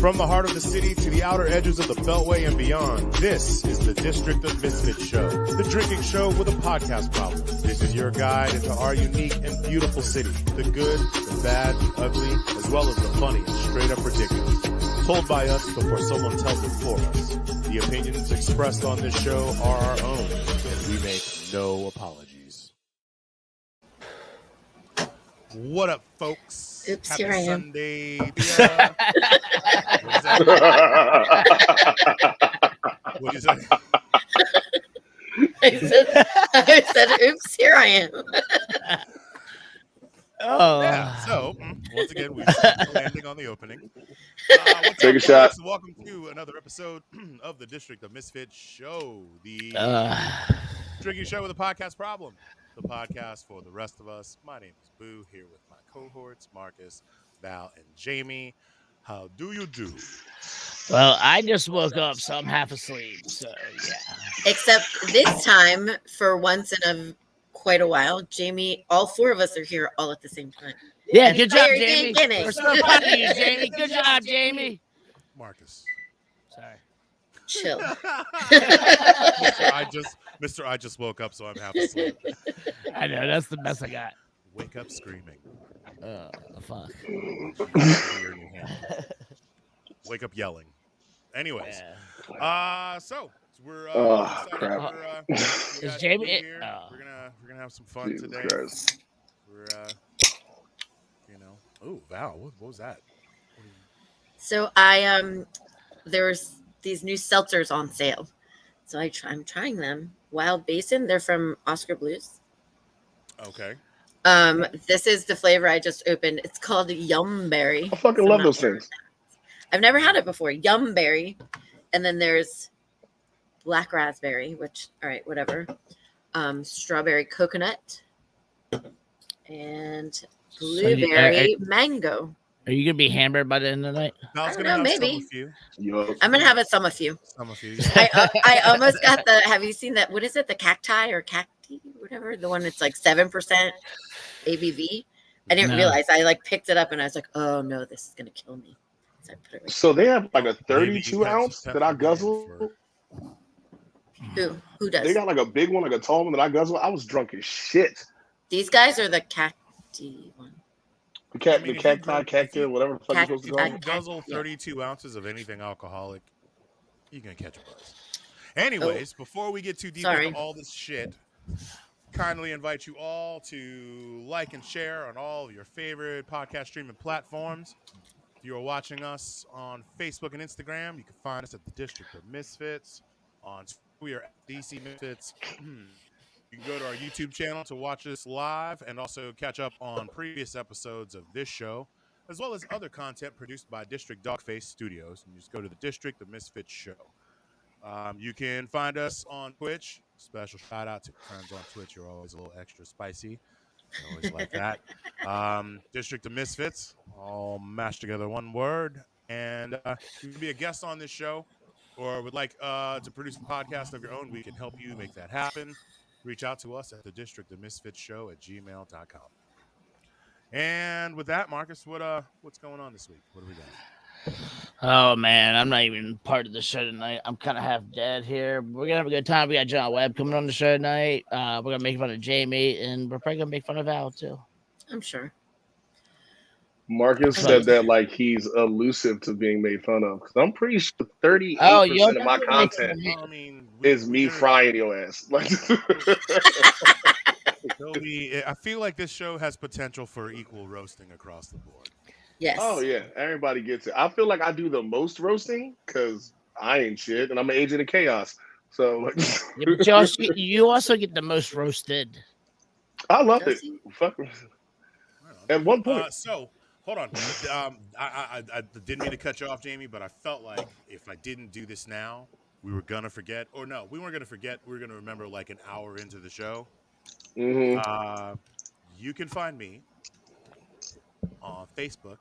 From the heart of the city to the outer edges of the Beltway and beyond, this is the District of Misfits show, the drinking show with a podcast problem. This is your guide into our unique and beautiful city, the good, the bad, the ugly, as well as the funny and straight up ridiculous. Told by us before someone tells it for us. The opinions expressed on this show are our own, and we make no apologies. What up, folks? Oops, Happy here I am. Sunday. What is that? I said, oops, here I am. Yeah, so once again, we're landing on the opening. What's Take up, a shot. folks? Welcome to another episode of the District of Misfits show, the drinking show with a podcast problem, the podcast for the rest of us. My name is Boo, here with my cohorts, Marcus, Val, and Jamie. How do you do? Well, I just woke up, so I'm half asleep. So yeah. Except this time, for once in quite a while, Jamie, all four of us are here all at the same time. Yeah, And good job, fire Jamie. beginning. We're so proud of you, Jamie. Good job, Jamie. Marcus. Sorry. Chill. Mr. I just woke up, so I'm half asleep. I know, that's the best I got. Wake up screaming. Fuck. Wake up yelling. Anyways, Yeah. so we're crap. Is Jamie here. Oh. We're gonna have some fun Jesus today. Christ. We're oh, Val, what was that? So there's these new seltzers on sale. So I'm trying them. Wild Basin. They're from Oscar Blues. Okay. This is the flavor I just opened. It's called Yum Berry. I fucking love those things. I've never had it before. Yum Berry. And then there's Black Raspberry, which, all right, whatever. Strawberry Coconut. And Blueberry Mango. Are you gonna be hammered by the end of the night? I was I don't gonna know, have maybe. some of you. Yup. I'm going to have some of you. Some of you. I almost got have you seen that? What is it? The cacti or cacti, whatever. The one that's like 7% ABV. I didn't No. realize. I picked it up and I was like, oh no, this is going to kill me. So I put it right. So they have like a Maybe you 32 had ounce some that I peppermint guzzle. for- Who does? They got like a big one, like a tall one that I guzzle. I was drunk as shit. These guys are the cacti one. The I mean, the if you cacti, drink- cacti, whatever the fuck you're supposed to If call you it. guzzle 32 ounces of anything alcoholic, you're gonna catch a buzz. Anyways, before we get too deep Sorry. into all this shit, kindly invite you all to like and share on all of your favorite podcast streaming platforms. If you are watching us on Facebook and Instagram, you can find us at the District of Misfits. On Twitter, we are at DC Misfits. You can go to our YouTube channel to watch us live and also catch up on previous episodes of this show, as well as other content produced by District Dogface Studios. And you just go to the District of Misfits show. You can find us on Twitch. Special shout out to friends on Twitch. You're always a little extra spicy. I always like that. District of Misfits, all mashed together one word. And you can be a guest on this show or would like to produce a podcast of your own. We can help you make that happen. Reach out to us at the District of Misfits show at gmail.com. And with that, Marcus, what's going on this week? What do we got? Oh man, I'm not even part of the show tonight. I'm kind of half dead here. We're gonna have a good time. We got John Webb coming on the show tonight. We're gonna make fun of Jamie, and we're probably gonna make fun of Val too. I'm sure. Marcus said that like he's elusive to being made fun of. Because I'm pretty sure 38% of my content I mean, is me frying your ass. Like, I feel like this show has potential for equal roasting across the board. Yes. oh yeah, everybody gets it. I feel like I do the most roasting because I ain't shit and I'm an agent of chaos. So like, Yeah, but you also get the most roasted. I love Does it. he? Fuck. Right on. At one point, So hold on. I didn't mean to cut you off, Jamie, but I felt like if I didn't do this now, we were gonna forget. Or no, we weren't gonna forget. We were gonna remember like an hour into the show. mhm. You can find me on Facebook,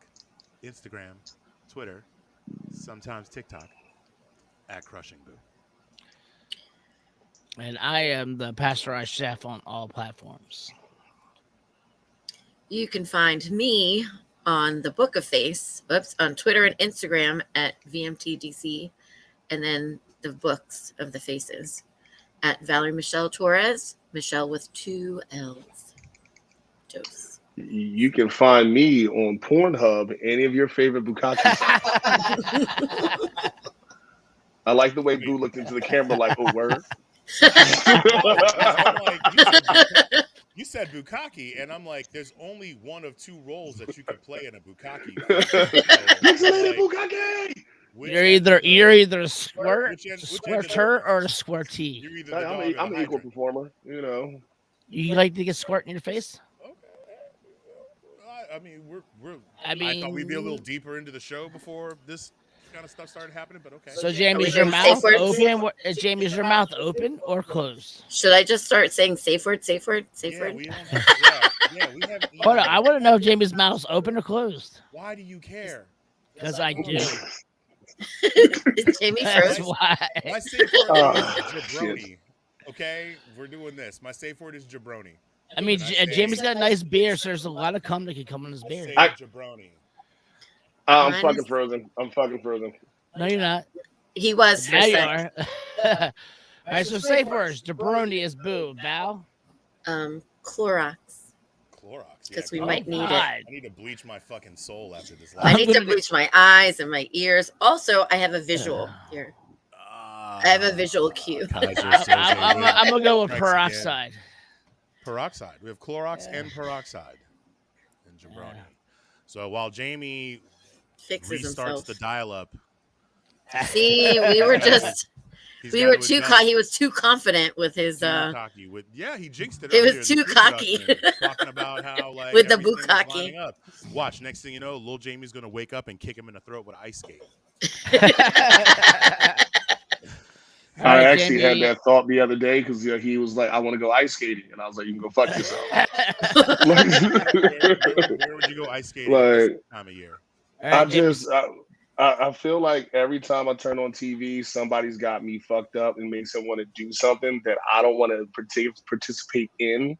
Instagram, Twitter, sometimes TikTok at CrushingBoo. And I am the Pasteurized chef on all platforms. You can find me on the Book of Face. On Twitter and Instagram at VMTDC, and then the books of the faces at Valerie Michelle Torres. Michelle with 2 L's. Dose. You can find me on Pornhub, any of your favorite bukkake sites. I like the way Boo looked into the camera like, oh, word. You said bukkake, and I'm like, there's only one of 2 roles that you could play in a bukkake. Bukkake! You're either a squirter or a squirtee. I'm an equal performer, you know. You like to get squirt in your face? Okay. I mean, I thought we'd be a little deeper into the show before this kind of stuff started happening, but okay. So, Jamie, is your mouth open? Jamie, is your mouth open or closed? Should I just start saying safe word? Safe word? Safe word? We have. Hold on, I want to know if Jamie's mouth's open or closed. Why do you care? Because I do. Is Jamie That's froze? why. My safe word is jabroni. Okay, we're doing this. My safe word is jabroni. I mean, Jamie's got a nice beard, so there's a lot of cum that can come in his beard. Jabroni. I'm fucking frozen. No, you're not. He was. Now you are. All right, so safe words. Jabroni is Boo. Val? Clorox. Because we might need it. I need to bleach my fucking soul after this. I need to bleach my eyes and my ears. Also, I have a visual here. I have a visual cue. I'm going to go with peroxide. Peroxide. We have Clorox and peroxide and jabroni. So while Jamie fixes restarts himself. the dial-up. See, we were just... he was too confident with his he jinxed it. It was too cocky. Talking about how like with the bukkake. Watch, next thing you know, little Jamie's gonna wake up and kick him in the throat with an ice skate. I actually had that thought the other day because he was like, I want to go ice skating. And I was like, you can go fuck yourself. Where would you go ice skating this time of year? I feel like every time I turn on TV, somebody's got me fucked up and makes them want to do something that I don't want to participate in.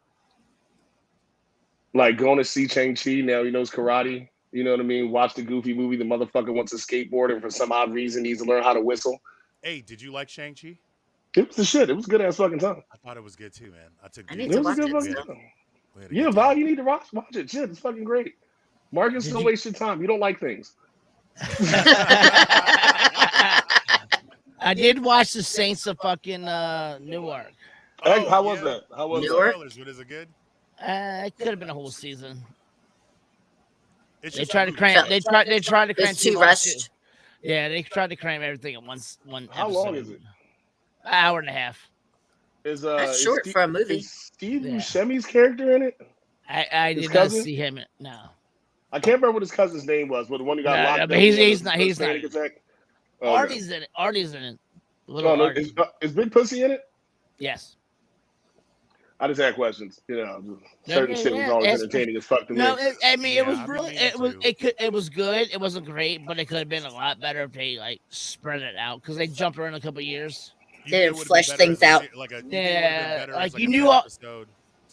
Like going to see Shang-Chi, now he knows karate. You know what I mean? Watch the Goofy movie. The motherfucker wants to skateboard and for some odd reason needs to learn how to whistle. Hey, did you like Shang-Chi? It was the shit. It was good ass fucking time. I thought it was good too, man. I need to watch it. Yeah, Val, you need to watch it. Shit, it's fucking great. Marcus, don't waste your time. You don't like things. I did watch the Saints of fucking Newark. How was that? How was Newark? that? Is it good? It could have been a whole season. They tried to cram. They tried to cram too rushed. Yeah, they tried to cram everything in one. How episode. long is it? An hour and a half. That's short for a movie. Is Steve Buscemi's character in it? I did not see him. No. I can't remember what his cousin's name was, but the one who got locked up. But he's not. Artie's in it. Is Big Pussy in it? Yes. I just had questions. You know, certain shit was always entertaining as fuck to me. No, it was really. It was good. It wasn't great, but it could have been a lot better if they like spread it out because they jumped around a couple years. They didn't flesh things out. You knew all.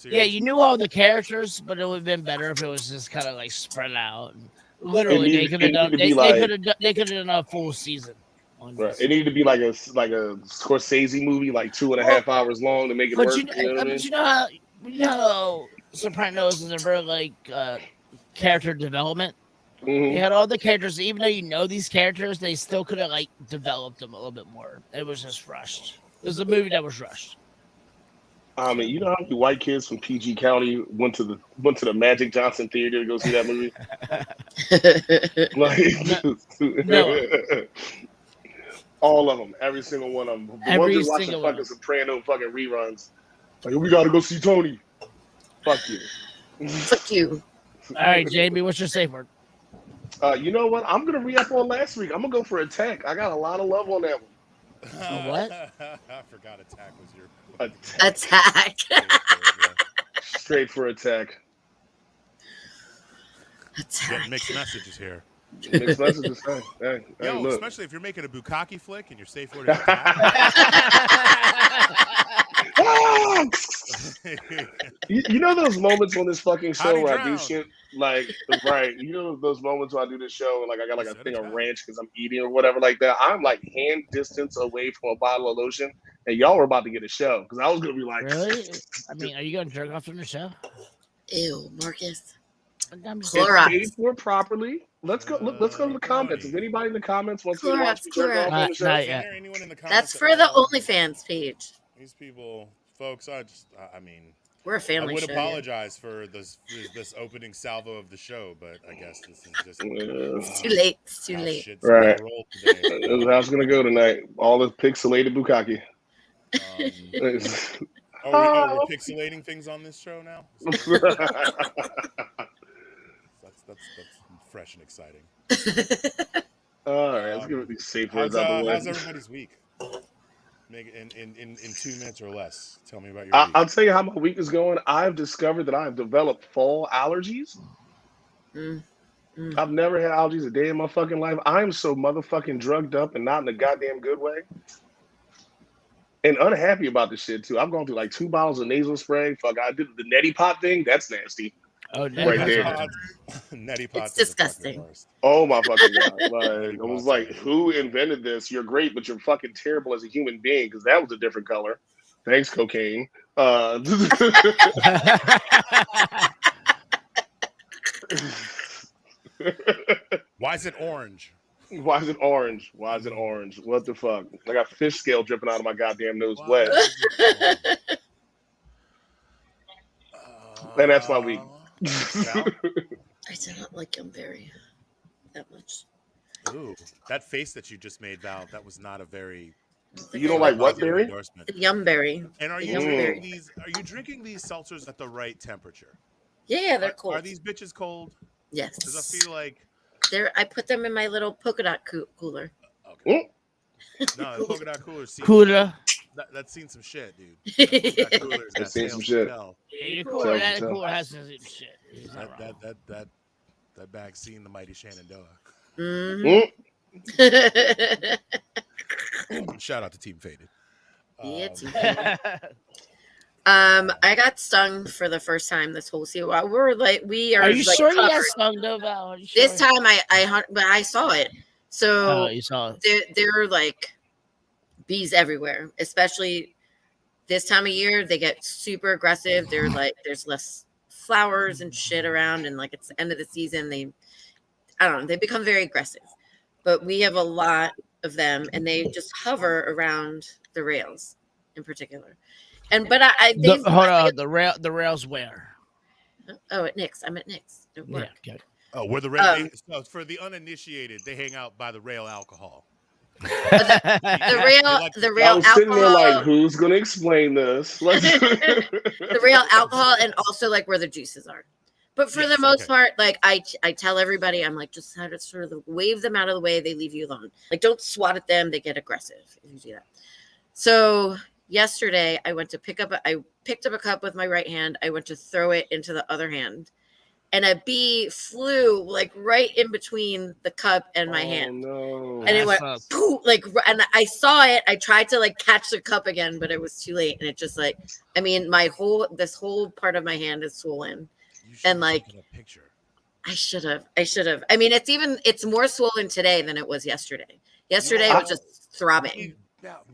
Yeah, you knew all the characters, but it would have been better if it was just kind of like spread out. Literally, they could have done. They could have done a full season. Right. It needed to be like a Scorsese movie, like 2.5 hours long to make it work. You know how Sopranos is a very like character development. Mm-hmm. They had all the characters, even though you know these characters, they still could have like developed them a little bit more. It was just rushed. It was a movie that was rushed. I mean, you know how many white kids from PG County went to the Magic Johnson Theater to go see that movie? No. All of them, every single one of them. The ones that watch the fucking Soprano fucking reruns. Like, we gotta go see Tony. Fuck you. Fuck you. All right, Jamie, what's your safe word? You know what? I'm gonna re-up on last week. I'm gonna go for Attack. I got a lot of love on that one. What? I forgot Attack was your Attack. Straight for Attack. Getting mixed messages here. Mixed messages. Hey, yo, especially if you're making a bukkake flick and your safe word is Attack. You know those moments on this fucking show where I do drown? shit like right. You know those moments where I do this show and like I got like a thing of ranch because I'm eating or whatever like that. I'm like hand distance away from a bottle of lotion, and y'all were about to get a show because I was gonna be like, really? I mean, are you gonna jerk off on the show? Ew, Marcus. It's paid for properly. Let's go. Let's go to the comments. If anybody in the comments wants to watch me jerk off on the show, is there anyone in the comments? That's for the OnlyFans page. These people, folks, I mean, we're a family. I would show, apologize for this opening salvo of the show, but I guess this is just it's too late. It's too late. Right. This is how it's gonna go tonight. All the pixelated bukkake. Are we pixelating things on this show now? That's fresh and exciting. All right, let's give it these safe words out of the way. How's everybody's week? Make it in 2 minutes or less. Tell me about your week. I'll tell you how my week is going. I've discovered that I've developed fall allergies. I've never had allergies a day in my fucking life. I'm so motherfucking drugged up and not in a goddamn good way. And unhappy about this shit too. I've gone through like 2 bottles of nasal spray. Fuck, I did the neti pot thing. That's nasty. Oh, right there. Neti pot. It's disgusting. Oh my fucking god! Like I was like, who invented this? You're great, but you're fucking terrible as a human being because that was a different color. Thanks, cocaine. Why is it orange? Why is it orange? Why is it orange? What the fuck? I got fish scale dripping out of my goddamn nose wet. And that's my week. I do not like Yumberry that much. Ooh, that face that you just made, Val, that was not a very... You don't like what berry? Yumberry. And are you drinking these seltzers at the right temperature? Yeah, they're cold. Are these bitches cold? Yes. Because I feel like... I put them in my little polka dot cooler. Okay. No, the polka dot cooler. That's seen some shit, dude. That's seen some shit. Yeah, your cooler has some shit. That bag's seen the mighty Shenandoah. Shout out to Team Faded. Yeah, Team Faded. I got stung for the first time this whole season. We are. Are you like sure covered. you got stung though, Val? This time I saw it. So you saw it. There are like bees everywhere, especially this time of year. They get super aggressive. They're like, there's less flowers and shit around, and like it's the end of the season. They become very aggressive. But we have a lot of them, and they just hover around the rails in particular. And but the rails where? Oh, at Nick's. I'm at Nick's. Yeah, okay. Oh, where the rail? For the uninitiated, they hang out by the rail alcohol. The rail I was alcohol. sitting there like, who's gonna explain this? The rail alcohol, and also like where the juices are. But for the most part, like I tell everybody, I'm like, just how to sort of wave them out of the way. They leave you alone. Like, don't swat at them. They get aggressive if you do that. So yesterday, I picked up a cup with my right hand. I went to throw it into the other hand, and a bee flew like right in between the cup and my hand. No. And it went poof, like, and I saw it. I tried to like catch the cup again, but it was too late. And it just like, I mean, this whole part of my hand is swollen. And like, I should have. I mean, it's more swollen today than it was yesterday. Yesterday it was just throbbing.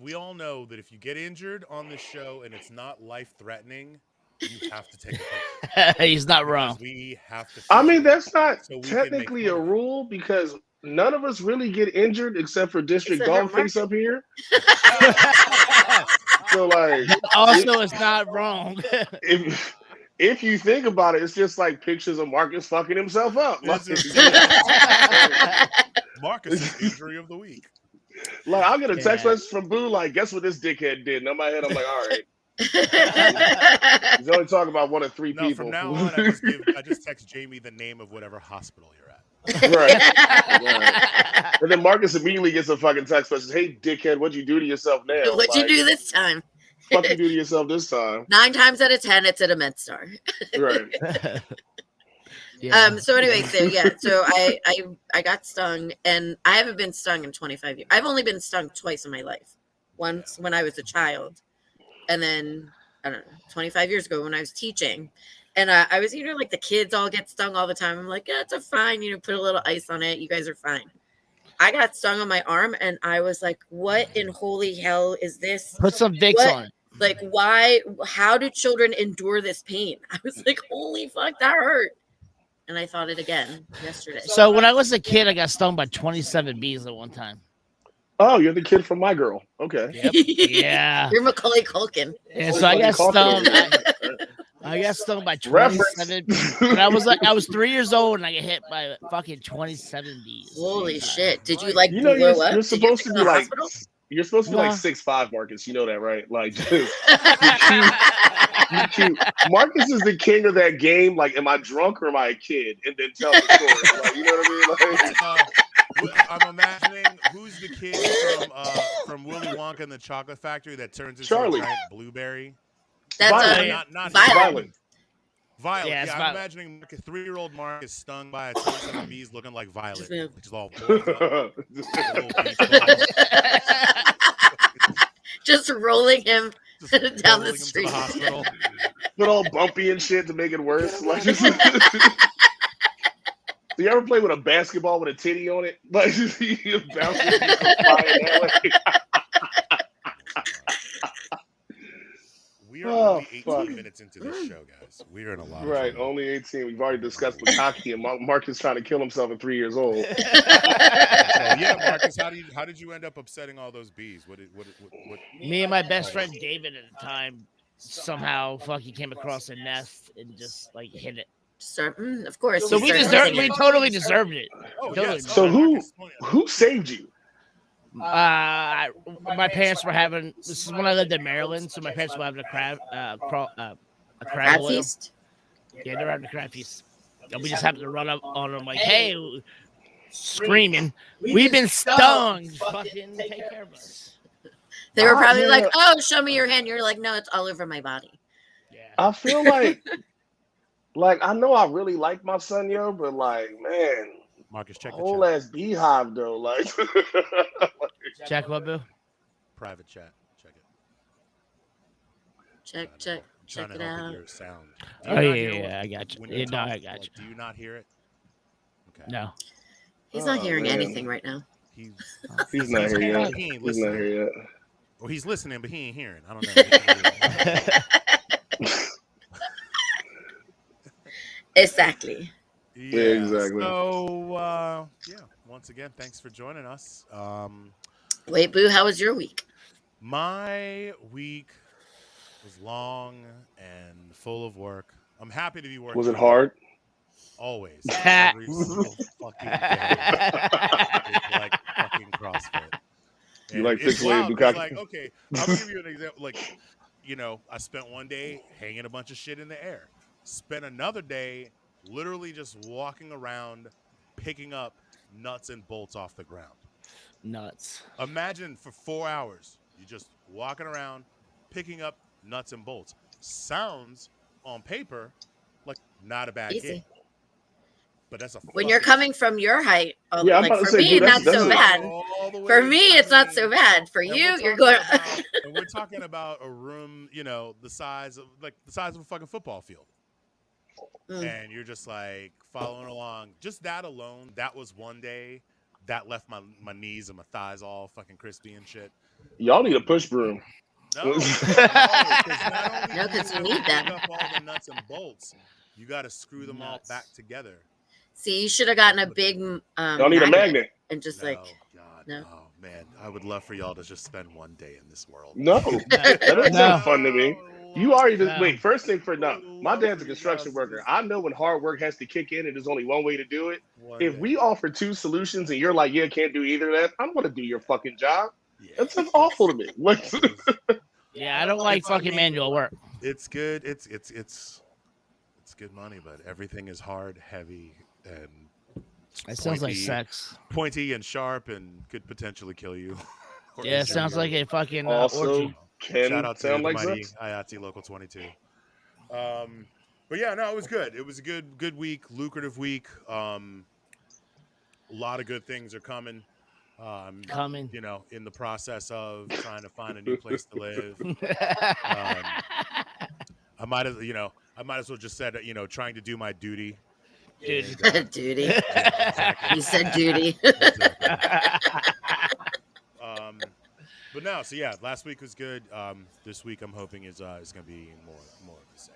We all know that if you get injured on this show and it's not life-threatening, you have to take a picture. He's not wrong. We have to. I mean, that's not technically a rule because none of us really get injured except for District Dogface up here. So like, also, it's not wrong. If you think about it, it's just like pictures of Marcus fucking himself up. Marcus's injury of the week. Like, I'll get a text message from Boo, like, guess what this dickhead did? And in my head, I'm like, all right. He's only talking about one of three people. From now on, I just text Jamie the name of whatever hospital you're at. Right. And then Marcus immediately gets a fucking text message, hey, dickhead, what'd you do to yourself now? What'd you do this time? What you do to yourself this time? 9 times out of 10, it's at a MedStar. Right. Yeah. So anyway, so I got stung, and I haven't been stung in 25 years. I've only been stung twice in my life. Once when I was a child, and then I don't know, 25 years ago when I was teaching. And I was, like the kids all get stung all the time. I'm like, yeah, it's a fine, put a little ice on it. You guys are fine. I got stung on my arm and I was like, what in holy hell is this? Put some Vicks on it. Like, how do children endure this pain? I was like, holy fuck, that hurt. And I thought it again yesterday. So when I was a kid, I got stung by 27 bees at one time. Oh, you're the kid from My Girl. Okay. Yep. Yeah. You're Macaulay Culkin. Yeah, so I got stung. I got stung by 27. And I was 3 years old and I get hit by fucking 27 bees. Holy shit! Did you you're supposed to be like you're supposed to be like 6'5", Marcus. You know that, right? Like, just, you're cute. Marcus is the king of that game. Like, am I drunk or am I a kid? And then tell the story. Like, you know what I mean? Like, I'm imagining who's the kid from Willy Wonka and the Chocolate Factory that turns into Charlie. a giant blueberry. That's Violet. Not Violet. Violet. Yeah, I'm Violet. imagining a 3-year-old Mark is stung by a 27 bees looking like Violet, which is all boiled up. Just rolling him Just down rolling the him to street. hospital. but all bumpy and shit to make it worse. Like, do you ever play with a basketball with a titty on it? Like, just you bouncing that way. We are only 18 minutes into this show, guys. We are in a lot of Right, trouble. only 18. We've already discussed Bukkake, and Marcus trying to kill himself at 3 years old. So, yeah, Marcus, how did you end up upsetting all those bees? What? Me and my best friend David at the time somehow fucking came across a nest and just like hit it. Of course. So we totally deserved it. Oh, Totally. yes. So who saved you? My parents were having. This is when I lived in Maryland, so my parents were having a crab Crab boil. feast. Yeah, they're having a crab feast, and we just happened to run up on them like, "Hey!" screaming, "We've been stung! Fucking take care of us." They were probably like, "Oh, show me your hand." You're like, "No, it's all over my body." Yeah. I feel like I know I really like my son, yo, but like, man, Marcus, check the whole chat. ass beehive though. Like, Check what, Boo? Private chat. Check it. Check Trying to it help out. with your sound. Do Oh you not hear yeah, I got you. when Yeah, you're no, I talking? got Like, you. do you not hear it? Okay. No. He's not hearing man. anything right now. He's not here yet. He ain't He's not listening. here yet. Or he's listening, but he ain't hearing. I don't know. Exactly. Yeah, exactly. So, once again, thanks for joining us. Wait, Boo, how was your week? My week was long and full of work. I'm happy to be working. Was it hard? Always. Every single fucking day. It's like fucking CrossFit. You like it's fixing your wild. It's Bukkake? like, okay, I'm going to give you an example. Like, I spent one day hanging a bunch of shit in the air. Spent another day literally just walking around, picking up nuts and bolts off the ground. Nuts. Imagine for 4 hours, you're just walking around, picking up nuts and bolts. Sounds on paper like not a bad Easy. gig. But that's When you're coming from your height, Yeah, I'm like about to for say, me, dude, not that's so a- bad. For me, it's not so bad. For And you, we're you're talking going. about- and we're talking about a room, the size of a fucking football field. And you're just like following along. Just that alone, that was one day that left my knees and my thighs all fucking crispy and shit. Y'all need a push broom. No, because you need them. Pick up all the nuts and bolts. You got to screw them all back together. See, you should have gotten a big. Y'all need a magnet. And just No, like, God, no. oh man, I would love for y'all to just spend one day in this world. No, that doesn't sound fun to me. You already No. wait. First thing for no. My dad's a construction worker. I know when hard work has to kick in, and there's only one way to do it. If we offer two solutions and you're like, yeah, can't do either of that, I'm gonna do your fucking job. That sounds awful to me. Like, Yeah, I don't like fucking manual work. It's good. It's good money, but everything is hard, heavy, and It sounds like pointy- sex. pointy and sharp, and could potentially kill you. Or Yeah, it injure sounds you. like a fucking also orgy. can Shout out to sound the like mighty sex. IATI Local 22. But yeah, no, it was good. It was a good week, lucrative week. A lot of good things are coming. Coming. In the process of trying to find a new place to live. I might as well just said, trying to do my duty. Dude. Duty. Yeah, exactly. You said duty. Exactly. But no, so yeah, last week was good. This week I'm hoping is going to be more of the same.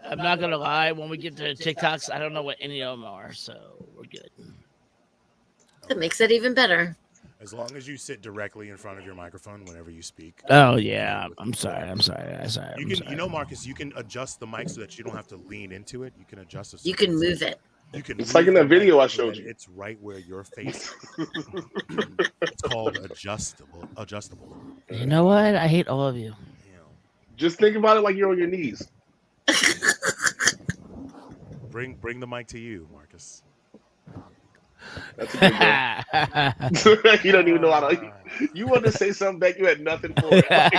I'm not gonna lie. When we get to TikToks, I don't know what any of them are, so we're good. That makes it even better. As long as you sit directly in front of your microphone whenever you speak. Oh yeah, I'm sorry. You can, Marcus, you can adjust the mic so that you don't have to lean into it. You can adjust it. You can move it. It's like in that video I showed you. It's right where your face. It's called adjustable. You know what? I hate all of you. Just think about it like you're on your knees. Bring the mic to you, Marcus. That's a good one. You don't even know how to. You want to say something back, you had nothing for it. I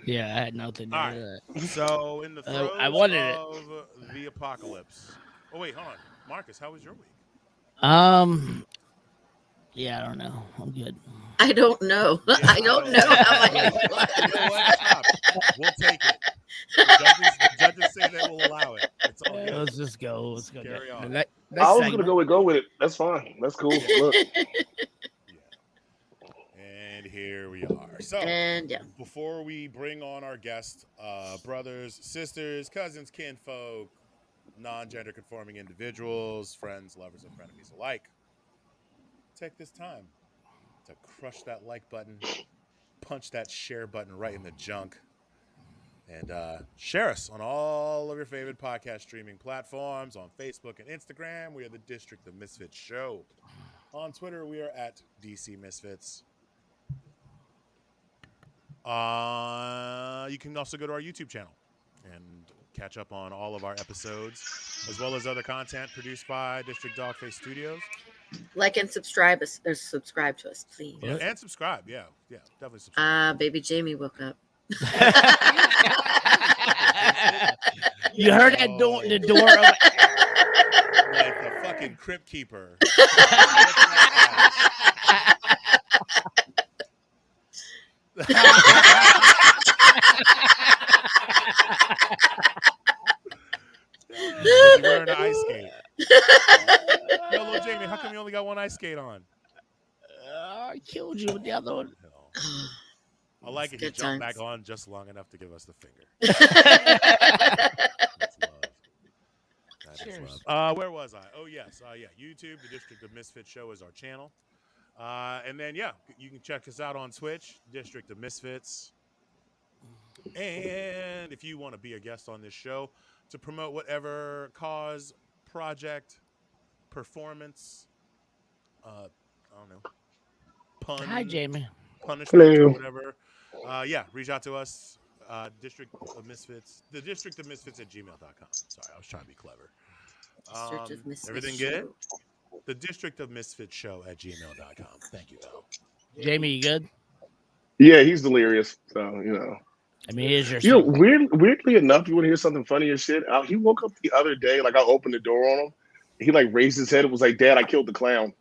had nothing. All right. So in the throes of the apocalypse. Oh wait, hold on, Marcus. How was your week? Yeah, I don't know. I'm good. I don't know. Yeah, I don't know how I You know what? Stop. We'll take it. The judges say they will allow it. It's all good. Let's just go. Let's go. Carry on. I was going to go with it. That's fine. That's cool. Look. And here we are. So, before we bring on our guest, brothers, sisters, cousins, kinfolk, non-gender conforming individuals, friends, lovers, and frenemies alike, take this time to crush that like button, punch that share button right in the junk, and share us on all of your favorite podcast streaming platforms. On Facebook and Instagram, we are the District of Misfits Show. On Twitter, we are at DC Misfits. You can also go to our YouTube channel and catch up on all of our episodes, as well as other content produced by District Dogface Studios. Like and subscribe us, or subscribe to us, please. Yeah, and subscribe. Yeah, definitely subscribe. Baby Jamie woke up. You heard that door? The door of like the fucking crypt keeper. You're wearing an ice skate. Yo, little Jamie, how come you only got one ice skate on? I killed you with the other one. I like it. You jumped back on just long enough to give us the finger. That's love. That is love. Where was I? Oh, yes. YouTube, the District of Misfits Show is our channel. And then, you can check us out on Twitch, District of Misfits. And if you want to be a guest on this show to promote whatever cause, project, performance, I don't know, pun. Hi, Jamie. Punishment or whatever. Reach out to us. District of Misfits. The District of Misfits at gmail.com. Sorry, I was trying to be clever. Everything good? The District of Misfits Show at gmail.com. Thank you, Val. Jamie, you good? Yeah, he's delirious. So, I mean, here's your weirdly enough, you want to hear something funny as shit? He woke up the other day, like I opened the door on him. He like raised his head and was like, "Dad, I killed the clown."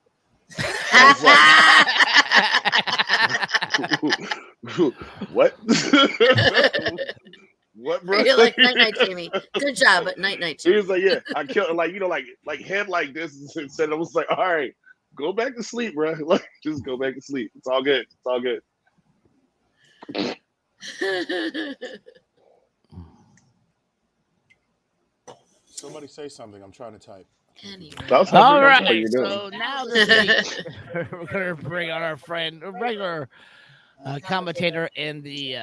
What? What, bro? You're like, night, Jamie. Good job, but night, Jamie. He was like, "Yeah, I killed." Like head like this, and said, "I was like, all right, go back to sleep, bro. Like, just go back to sleep. It's all good. It's all good." Somebody say something. I'm trying to type. Anyway. All right. So now this week, we're going to bring on our friend, a regular commentator in the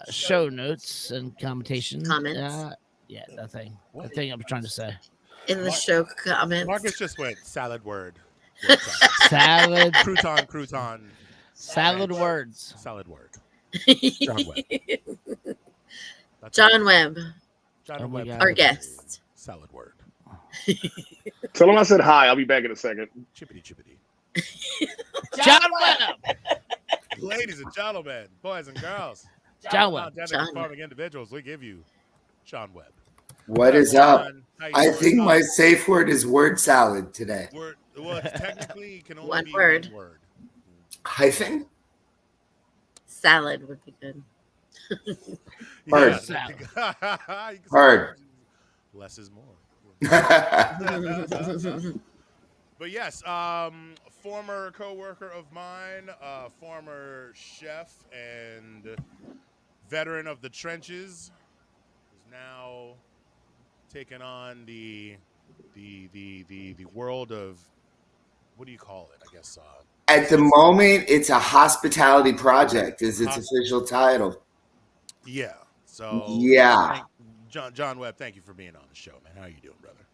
show notes and commentation. Comments. The thing I'm trying to say. In the show comments. Marcus just went salad word. Salad. Crouton. Salad words. Salad word. John Webb. John Webb. Our guest. Salad word. Tell him I said hi. I'll be back in a second. Chippity. John Webb. Ladies and gentlemen, boys and girls. John Webb. Conforming individuals, we give you John Webb. What is up? I think my safe word is word salad today. Well, technically, can only one be word. one word. Hyphen? Salad would be good. Heard. Yeah. Heard. Less is more. But yes, former coworker of mine, former chef and veteran of the trenches, is now taking on the world of, what do you call it? I guess At the moment, it's a hospitality project. Is its official title? Yeah. So yeah, John Webb, thank you for being on the show, man. How are you doing, brother?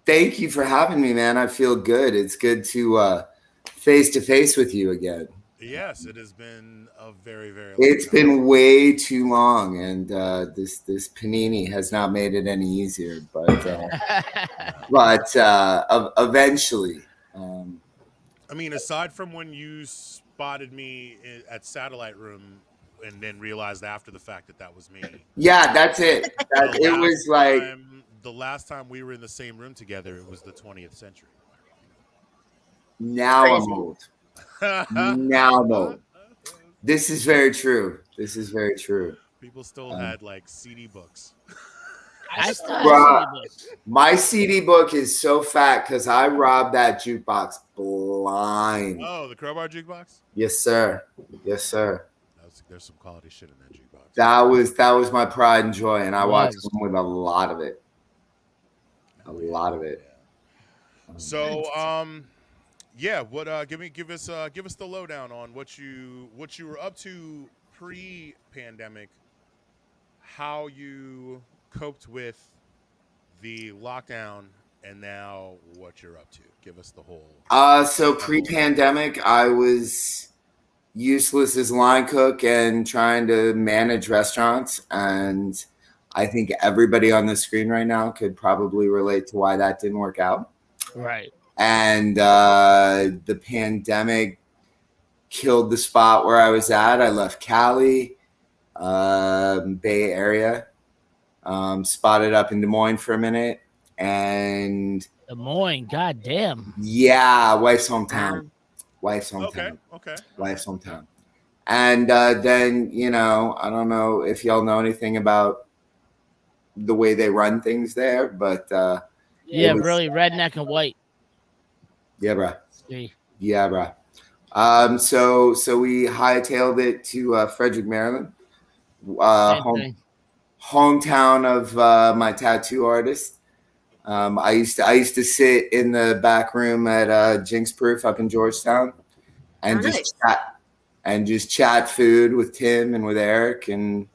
Thank you for having me, man. I feel good. It's good to face to face with you again. Yes, it has been a very, very long It's time. been way too long, and this panini has not made it any easier. But eventually. I mean, aside from when you spotted me at Satellite Room and then realized after the fact that was me. Yeah, that's it. It was like the last time we were in the same room together, it was the 20th century. Now I'm old. Now I'm old. This is very true. This is very true. People still had like CD books. I still have CD books. My CD book is so fat because I robbed that jukebox blind. Oh, the Crowbar jukebox? Yes, sir. Yes, sir. There's some quality shit in that jukebox. That was my pride and joy, and I watched them with a lot of it. A lot of it. Yeah. So, yeah. What? Give us the lowdown on what you were up to pre-pandemic. How you coped with the lockdown, and now what you're up to. Give us the whole. So pre-pandemic, I was useless as line cook and trying to manage restaurants, and I think everybody on the screen right now could probably relate to why that didn't work out. Right. And the pandemic killed the spot where I was at. I left Cali, Bay Area, spotted up in Des Moines for a minute, and Des Moines, goddamn. Yeah, wife's hometown. Wife's hometown. Okay. Wife's hometown. And then, I don't know if y'all know anything about the way they run things there, but yeah, really redneck and white. Yeah, bro. See. Yeah, bro. So we hightailed it to Frederick, Maryland, hometown of my tattoo artist. I used to sit in the back room at Jinx Proof up in Georgetown and just chat food with Tim and with Eric. And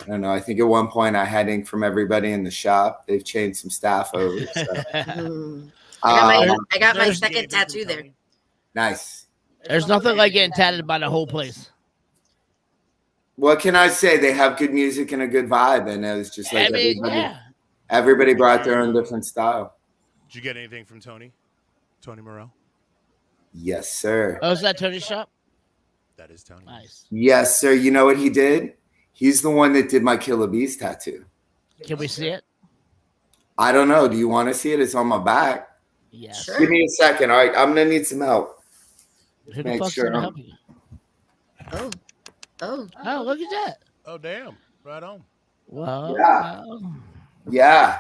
I don't know, I think at one point I had ink from everybody in the shop. They've changed some staff over. So. I got my second tattoo there. Nice. There's nothing like getting tatted by the whole place. What can I say? They have good music and a good vibe, and it was just like everybody brought their own different style. Did you get anything from Tony Morell? Yes, sir. Oh, is that Tony's shop? That is Tony. Nice. Yes, sir. You know what he did? He's the one that did my Killer Bees tattoo. Can we see it? I don't know. Do you want to see it? It's on my back. Yes. Sure. Give me a second. All right, I'm gonna need some help. Who the fuck's gonna help you? Oh, look at that. Oh, damn. Right on. Well, yeah.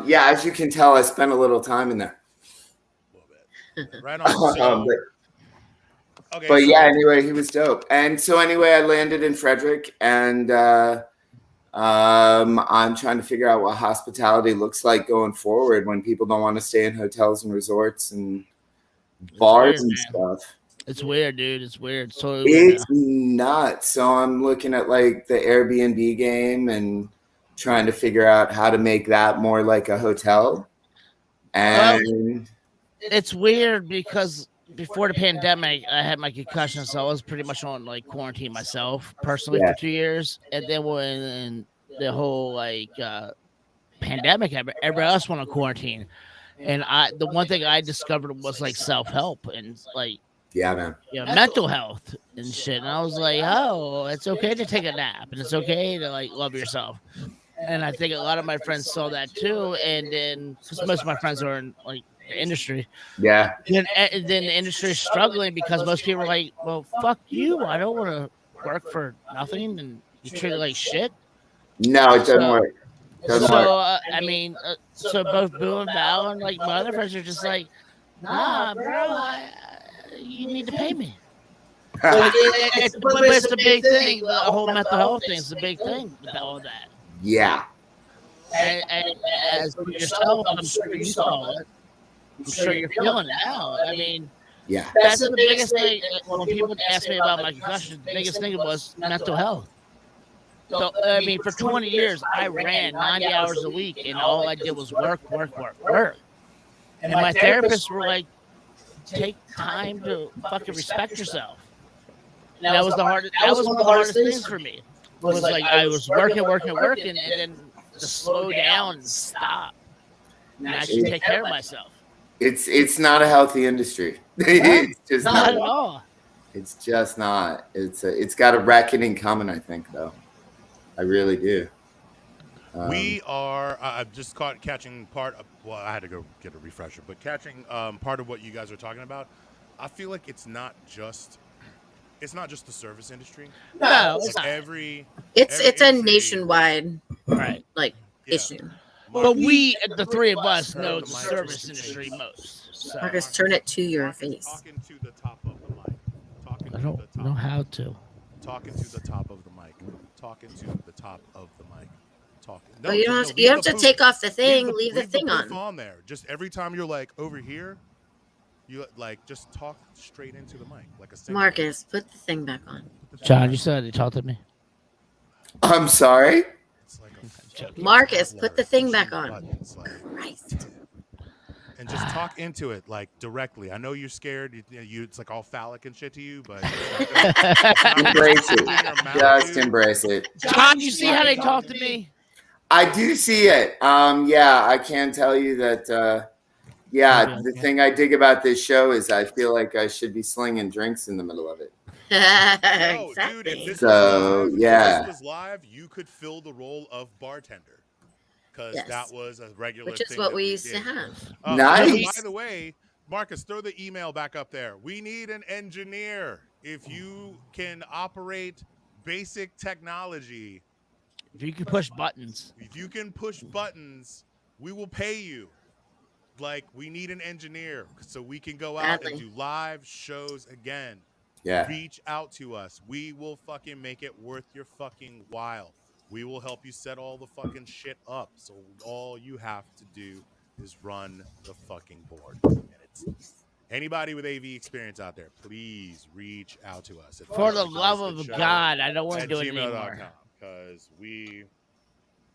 Yeah, as you can tell, I spent a little time in there. A little bit. Right on. But yeah, anyway, he was dope. And so anyway, I landed in Frederick, and I'm trying to figure out what hospitality looks like going forward when people don't want to stay in hotels and resorts and bars and stuff. It's weird, dude. It's weird. So it's nuts. So I'm looking at like the Airbnb game and trying to figure out how to make that more like a hotel. And it's weird because before the pandemic, I had my concussion, so I was pretty much on like quarantine myself personally for 2 years. And then when the whole pandemic, everybody else went on quarantine. And the one thing I discovered was like self-help and like mental health and shit. And I was like, oh, it's okay to take a nap and it's okay to like love yourself. And I think a lot of my friends saw that too. And then because most of my friends are in like the industry. Yeah. Then the industry is struggling because most people are like, well, fuck you. I don't want to work for nothing and you treat it like shit. No, it doesn't work. I mean, so both Boo and Val and like my other friends are just like, nah, bro, you need to pay me. Like, it's a big thing. The whole mental health thing is a big thing with all that. Yeah. And as for yourself, I'm sure you saw it. I'm sure you're feeling it now. I mean, yeah, that's the biggest thing. When people ask me about my concussion, the biggest thing was mental health. So, I mean, for 20 years, I ran 90 hours a week, and all I did was work. And my therapists were like, take time to fucking respect yourself. And that was the hardest. That was one of the hardest things for me. Was like I was working, and then to slow down and stop and actually take care of myself. It's not a healthy industry. It's just not at all. It's just not. It's got a reckoning coming, I think, though. I really do. We are. I've just catching part of. Well, I had to go get a refresher, but catching part of what you guys are talking about. I feel like it's not just the service industry. No, it's like every it's a industry, nationwide right issue. But we, the three of us, know the service industry most. So. Marcus, turn it to your face. Talking to the top of the mic. I don't know how to. Talking to the top of the mic. Talking to the top of the mic. Talking. No, well, you have to take off the thing. Leave the thing on there. Just every time you're like over here, you like just talk straight into the mic like a. Marcus, put the thing back on. John, you said you talked to me. I'm sorry. Marcus, put the thing back on. Christ. And just talk into it like directly. I know you're scared. It's like all phallic and shit to you, but embrace it. Just embrace it. John, you see how they talk to me? I do see it. Yeah, I can tell you that. The thing I dig about this show is I feel like I should be slinging drinks in the middle of it. Exactly. Dude, if this was live, you could fill the role of bartender. Because that was a regular thing. Which is what we used to have. Nice. By the way, Marcus, throw the email back up there. We need an engineer. If you can operate basic technology. If you can push buttons. If you can push buttons, we will pay you. Like, we need an engineer so we can go out and do live shows again. Yeah. Reach out to us. We will fucking make it worth your fucking while. We will help you set all the fucking shit up. So all you have to do is run the fucking board. Anybody with AV experience out there, please reach out to us. For the love of God, I don't want to do it anymore. Because we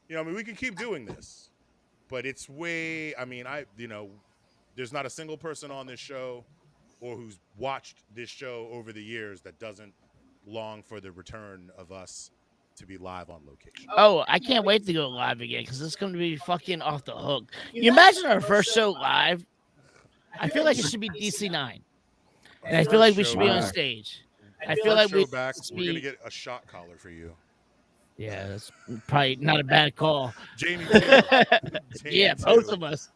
can keep doing this, but it's way. I mean, there's not a single person on this show or who's watched this show over the years that doesn't long for the return of us to be live on location. Oh, I can't wait to go live again because it's going to be fucking off the hook. You imagine our first show live? I feel like it should be DC9. And I feel like we should be on stage. I feel like we're going to get a shot collar for you. Yeah, that's probably not a bad call. Jamie, yeah, both of us.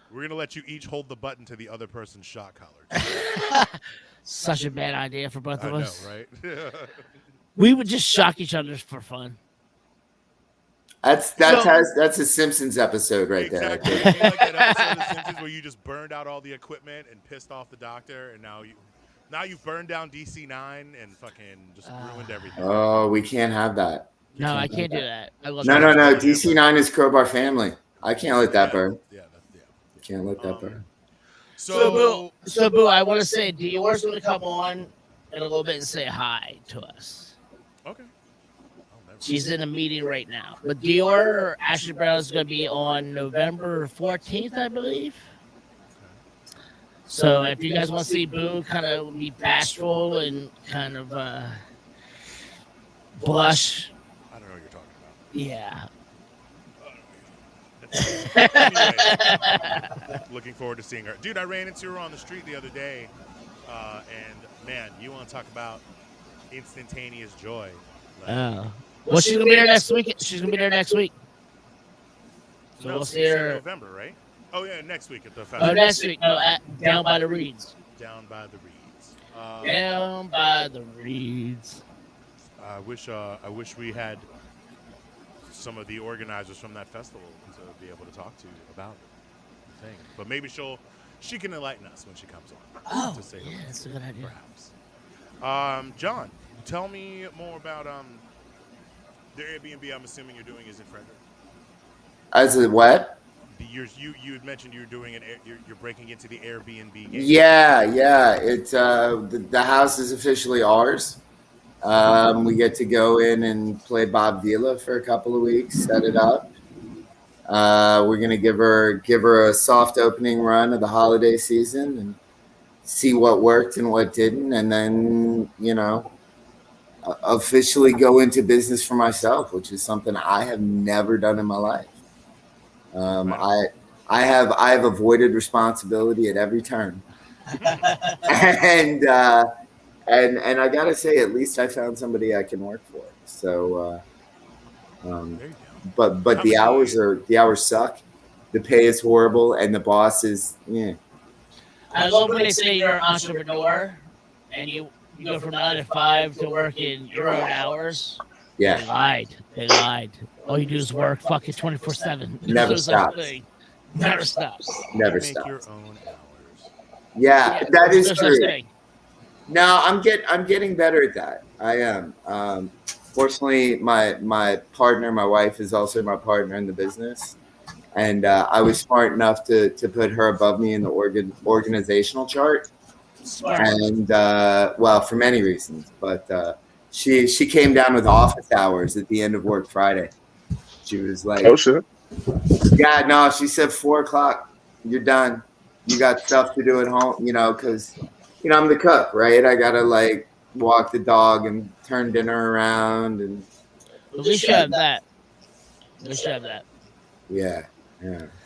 We're going to let you each hold the button to the other person's shot collar. Such a bad idea for both of us. I know, right? We would just shock each other for fun. That's a Simpsons episode right there. Like that episode of The Simpsons where you just burned out all the equipment and pissed off the doctor, and now you've burned down DC9 and fucking just ruined everything. Oh, we can't have that. No, I can't do that. No. DC9 is Crowbar Family. I can't let that burn. Yeah. Can't let that burn. So Boo, I want to say Dior's going to come on in a little bit and say hi to us. Okay. She's in a meeting right now. But Dior, Ashley Brown is going to be on November 14th, I believe. So if you guys want to see Boo kind of be bashful and kind of blush. I don't know what you're talking about. Yeah. Anyway, looking forward to seeing her. Dude, I ran into her on the street the other day. And, man, you want to talk about instantaneous joy. Well, she's going to be there next week. So we'll see her. November, right? Oh, yeah, next week at the festival. Oh, next week. Down by the Reeds. Down by the Reeds. Down by the Reeds. I wish we had some of the organizers from that festival to be able to talk to about the thing. But maybe she can enlighten us when she comes on. Oh, to say yeah, that's a good idea. Perhaps. John, tell me more about the Airbnb. I'm assuming you're doing is in Frederick. As a what? You had mentioned you're doing you're breaking into the Airbnb game. Yeah. It's the house is officially ours. We get to go in and play Bob Vila for a couple of weeks, set it up. We're gonna give her a soft opening run of the holiday season and see what worked and what didn't, and then officially go into business for myself, which is something I have never done in my life. I have avoided responsibility at every turn, and I gotta say, at least I found somebody I can work for. So, but the hours suck. The pay is horrible, and the boss is I love when they say you're an entrepreneur, and you go from 9 to 5 to work in your own hours. Yeah, They lied. All you do is work fucking 24/7. Never stops. Never stops. Never Make stops. your own hours. Yeah, that is true. Thing. No, I'm getting better at that. I am. Fortunately, my partner, my wife, is also my partner in the business, and I was smart enough to put her above me in the organizational chart. Smart. And well, for many reasons, but she came down with office hours at the end of work Friday. She was like, "Oh shit." Yeah, no, she said 4:00. You're done. You got stuff to do at home, because I'm the cook, right? I gotta walk the dog and turn dinner around, and at least you have that. Yeah.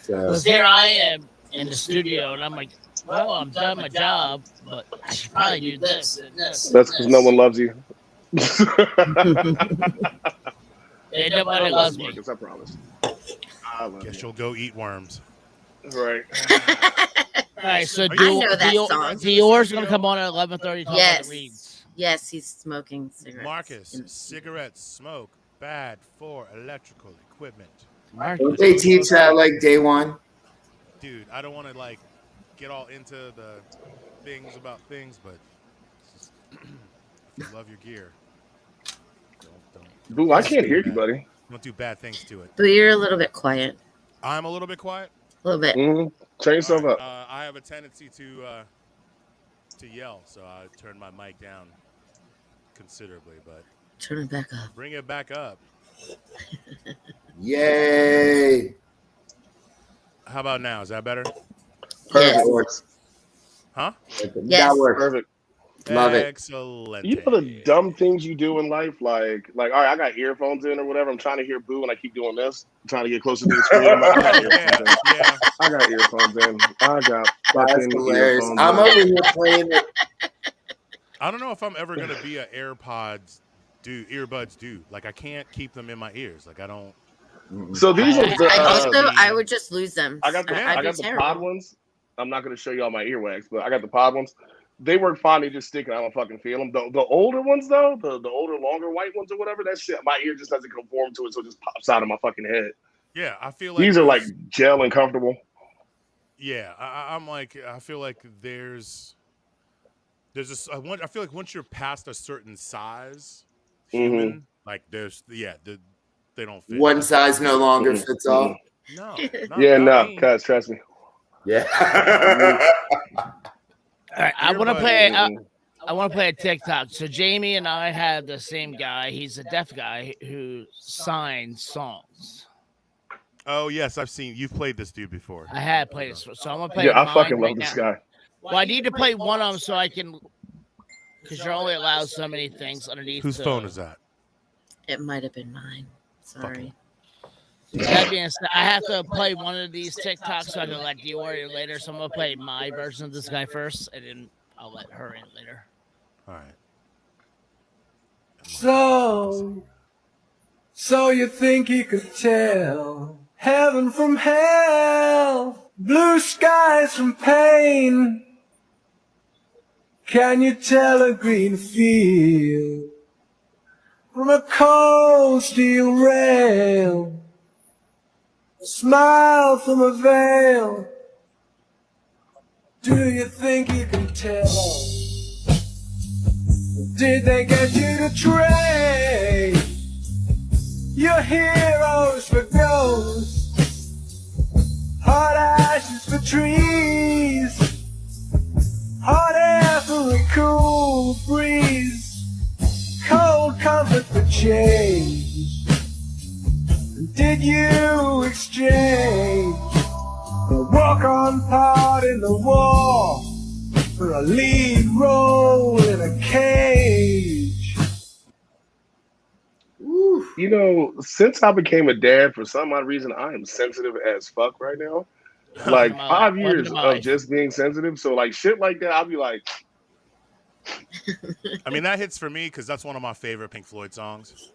So because here I am in the studio, and I'm like, well, I'm done my job, but I should probably do this and this. That's because no one loves you. Nobody loves me. I promise. Guess you'll go eat worms. Right. All right, so I know that song. Dior's going to come on at 11:30. Yes. Yes, he's smoking cigarettes. Marcus, cigarettes, smoke, bad for electrical equipment. Don't they teach that day one? Dude, I don't want to get all into the things about things, but if you love your gear, don't. Boo, I can't hear you, buddy. Don't do bad things to it. Boo, you're a little bit quiet. I'm a little bit quiet. A little bit. Mm-hmm. Turn yourself up. I have a tendency to yell, so I turn my mic down considerably, but turn it back up. Bring it back up. Yay! How about now? Is that better? Perfect. Yes. Works. Huh? Yes. That works. Perfect. Love it. Excellent. You know the dumb things you do in life, like all right, I got earphones in or whatever. I'm trying to hear Boo, and I keep doing this, I'm trying to get closer to the screen. I got earphones in. I got fucking hilarious. earphones I'm in. over here playing it. I don't know if I'm ever gonna be an earbuds dude. Like I can't keep them in my ears. Like I don't. So these are the, I would just lose them. I got the pod ones. I'm not going to show you all my earwax, but I got the pod ones. They work fine. They just stick, and I don't fucking feel them. The older ones, though, the older, longer white ones or whatever, that shit, my ear just doesn't conform to it, so it just pops out of my fucking head. Yeah, I feel like these are like gel and comfortable. Yeah, I'm like, I feel like there's this. I feel like once you're past a certain size, human, like they don't fit. One size no longer fits all. No. No, cuz trust me. Yeah. All right, I want to play. I want to play a TikTok. So Jamie and I have the same guy. He's a deaf guy who signs songs. Oh yes, I've seen you've played this dude before. I had played this, so I'm gonna play. Yeah, I fucking love this guy. Well, I need to play one of them so I can, because you're only allowed so many things underneath. Whose phone is that? It might have been mine. Sorry. That being said, I have to play one of these TikToks so I can let Dior in later. So I'm gonna play my version of this guy first, and then I'll let her in later. All right. So you think you could tell heaven from hell, blue skies from pain? Can you tell a green field from a cold steel rail, a smile from a veil. Do you think you can tell? Did they get you to trade your heroes for ghosts, hot ashes for trees, hot air for a cool breeze, cold comfort for change? Did you exchange a walk-on part in the war for a lead role in a cage? You know, since I became a dad, for some odd reason, I am sensitive as fuck right now. Like 5 years of just being sensitive. So like shit like that, I'll be like. I mean, that hits for me because that's one of my favorite Pink Floyd songs.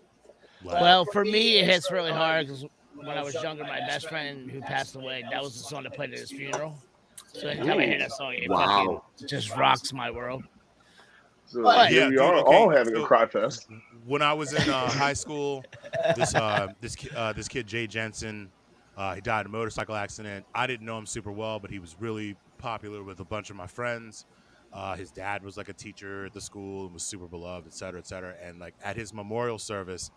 Well, for me, it hits really hard because when I was younger, my best friend who passed away, that was the song that played at his funeral. So anytime I hear that song, it fucking just rocks my world. So here we are, all having a cry fest. When I was in high school, this kid Jay Jensen, he died in a motorcycle accident. I didn't know him super well, but he was really popular with a bunch of my friends. His dad was like a teacher at the school and was super beloved, et cetera, et cetera. And like at his memorial service,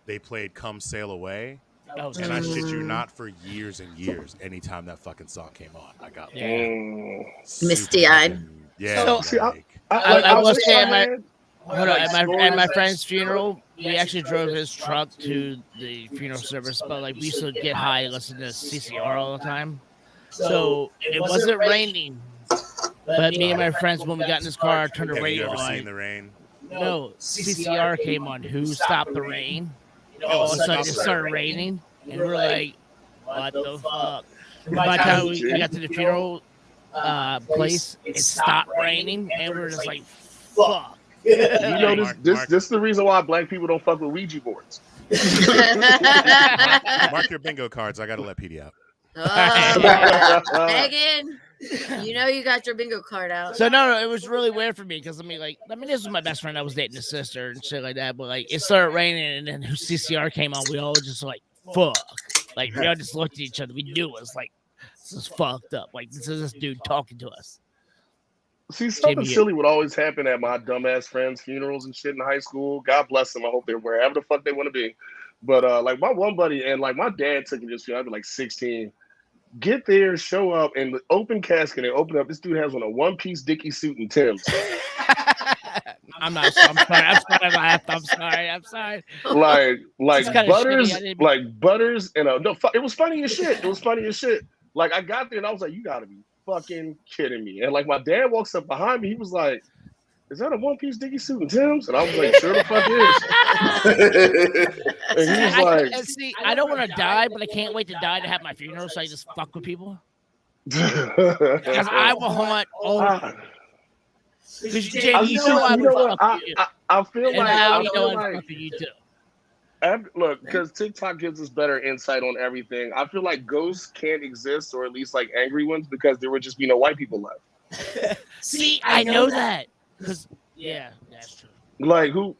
they played "Come Sail Away." And I shit you not, for years and years, anytime that fucking song came on, I got misty-eyed. Yeah. So, I will say at my friend's funeral, we actually drove his truck to the funeral service, but like we used to get high and listen to CCR all the time. So it wasn't raining, but me and my friends, when we got in this car, turned the radio on. Seen the rain? No, CCR came on. Who Stopped the Rain? All of a sudden, it started raining, and we're like, "What the fuck?" By the time we got to the funeral place, it stopped raining, and we were just like, "Fuck." You know, this is the reason why black people don't fuck with Ouija boards. Mark your bingo cards. I gotta let PD out. Oh, Megan, you know you got your bingo card out. So no, it was really weird for me because this was my best friend. I was dating his sister and shit like that. But like, it started raining, and then CCR came on. We all just like, "Fuck!" Like we all just looked at each other. We knew it was like, this is fucked up. Like this is this dude talking to us. See, something silly would always happen at my dumbass friends' funerals and shit in high school. God bless them. I hope they're wherever the fuck they want to be. But like my one buddy and like my dad took me to this funeral. I'd be like 16. Get there, show up, and the open casket and open up. This dude has on a one-piece Dickie suit and Tim's. I'm sorry. Like Butters, and it was funny as shit. Like I got there and I was like, you gotta be fucking kidding me. And like my dad walks up behind me, he was like, "Is that a one-piece Dickie suit and Tim's?" And I was like, "Sure the fuck is." And he was like, I don't want to die, but I can't wait to die to have my funeral, so I just fuck with people. Because I will haunt all. Because you know I would fuck you. I feel and like now you know I'm fucking you too. Look, because TikTok gives us better insight on everything. I feel like ghosts can't exist, or at least like angry ones, because there would just be no white people left. See, I know that. Because that's true. Like who?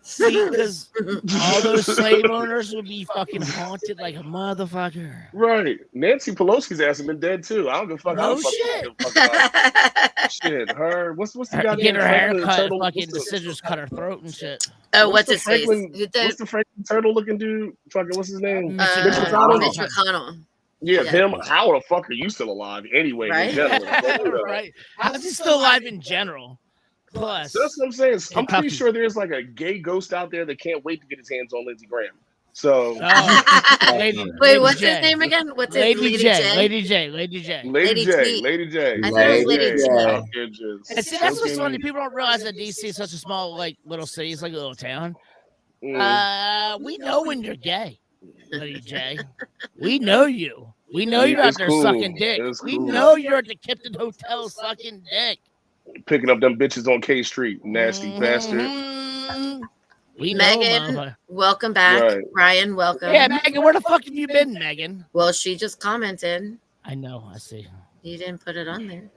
See, because all those slave owners would be fucking haunted like a motherfucker. Right. Nancy Pelosi's ass has been dead too. I don't give a fuck. No shit. Shit. Her. What's the guy? Get her hair cut. Fucking the scissors cut her throat and shit. Oh, what's his face? What's the Franklin Turtle looking dude? Fucking what's his name? Mitch McConnell. Yeah, him. How the fuck are you still alive anyway? Right? In general? Right. How's he still alive in general? Plus, that's what I'm saying. I'm pretty sure there's like a gay ghost out there that can't wait to get his hands on Lindsey Graham. So, wait, what's his name again? What's his Lady J? Lady J. I thought it was Lady J. And see, that's what's funny. People don't realize that DC is such a small, like, little city. It's like a little town. We know when you're gay, Lady J. We know you. We know you're out there sucking dick. We know you're at the Captian Hotel sucking dick. Picking up them bitches on K Street, nasty bastard. We Megan, know, welcome back. Right. Ryan, welcome. Yeah, Megan, where the fuck have you been, Megan? Well, she just commented. I know, I see. You didn't put it on there.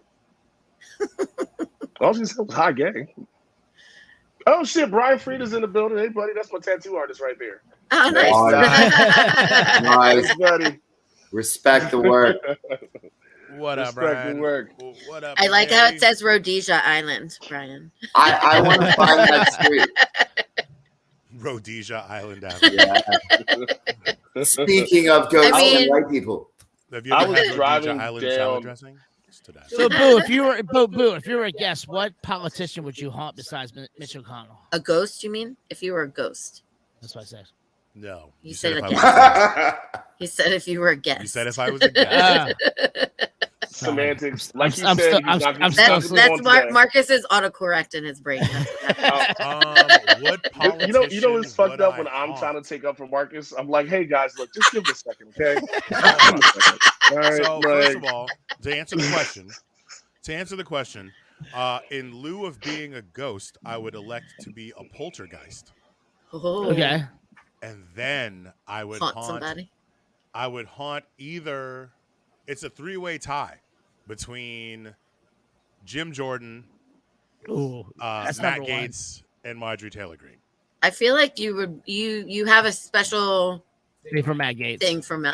All she said was hi, gay. Oh shit, Brian Frieda's in the building. Hey buddy, that's my tattoo artist right there. Oh, nice. Nice, buddy. Respect the work. What up, Respect Brian? the work. What up? I like how Jamie? it says Rhodesia Island, Brian. I want to find that street. Rhodesia Island Avenue. Yeah. Speaking of ghosts and white people, have you ever had Rhodesia Island salad dressing? So, Boo, if you were a guest, what politician would you haunt besides Mitch McConnell? A ghost, you mean? If you were a ghost. That's what I said. No. You said if a I was guest. He said if you were a guest. You said if I was a guest. Semantics. Like he I'm said, that's Marcus is autocorrect in his brain. What politician you know what's fucked up when I'm trying to take up for Marcus? I'm like, hey guys, look, just give me a second, okay? All right, so first of all, to answer the question, in lieu of being a ghost, I would elect to be a poltergeist. Oh. Okay. And then I would haunt somebody. I would haunt either. It's a 3-way tie between Jim Jordan, Matt Gaetz, and Marjorie Taylor Greene. I feel like you have a special thing for Matt Gaetz.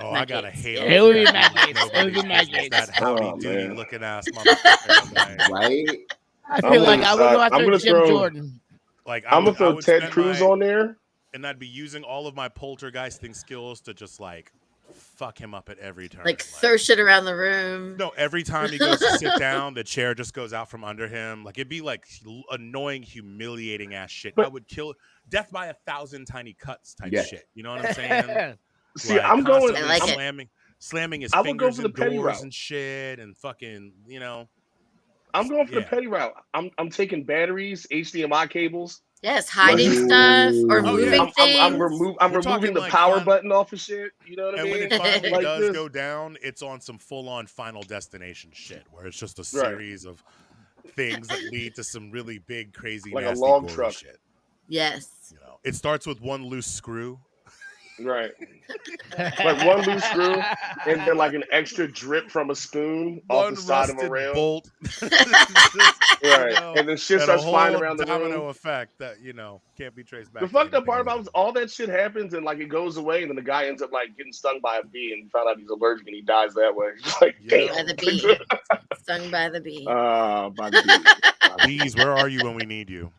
I gotta hate it. It would be Matt Gaetz. It would be Matt Gaetz. That howdy doody looking ass motherfucker. Right? I feel like I would go after Jim Jordan. Like I'm gonna throw Ted Cruz on there, and I'd be using all of my poltergeisting skills to just like fuck him up at every turn. Like throw shit around the room. No, every time he goes to sit down, the chair just goes out from under him. Like it'd be like annoying, humiliating ass shit. I would kill death by 1,000 tiny cuts type shit. You know what I'm saying? See, I'm going. I like slamming his I would go fingers for the in petty doors route and shit, and fucking, you know. I'm going for the petty route. I'm taking batteries, HDMI cables. Yes, hiding stuff or moving things. I'm removing the power button off of shit. You know what I mean? And when it finally like does this. go down, it's on some full-on Final Destination shit, where it's just a series of things that lead to some really big, crazy, like nasty, a log gory truck. Yes. Shit. You know, it starts with one loose screw. Right. Like one loose screw and then like an extra drip from a spoon off the side of a rail. Bolt. Right. And then shit starts flying around the room. Domino effect that, you know, can't be traced back. The fucked up part about it is all that shit happens and like it goes away and then the guy ends up like getting stung by a bee and found out he's allergic and he dies that way. Like, damn. By the bee. Stung by the bee. By the bee. Bees, where are you when we need you?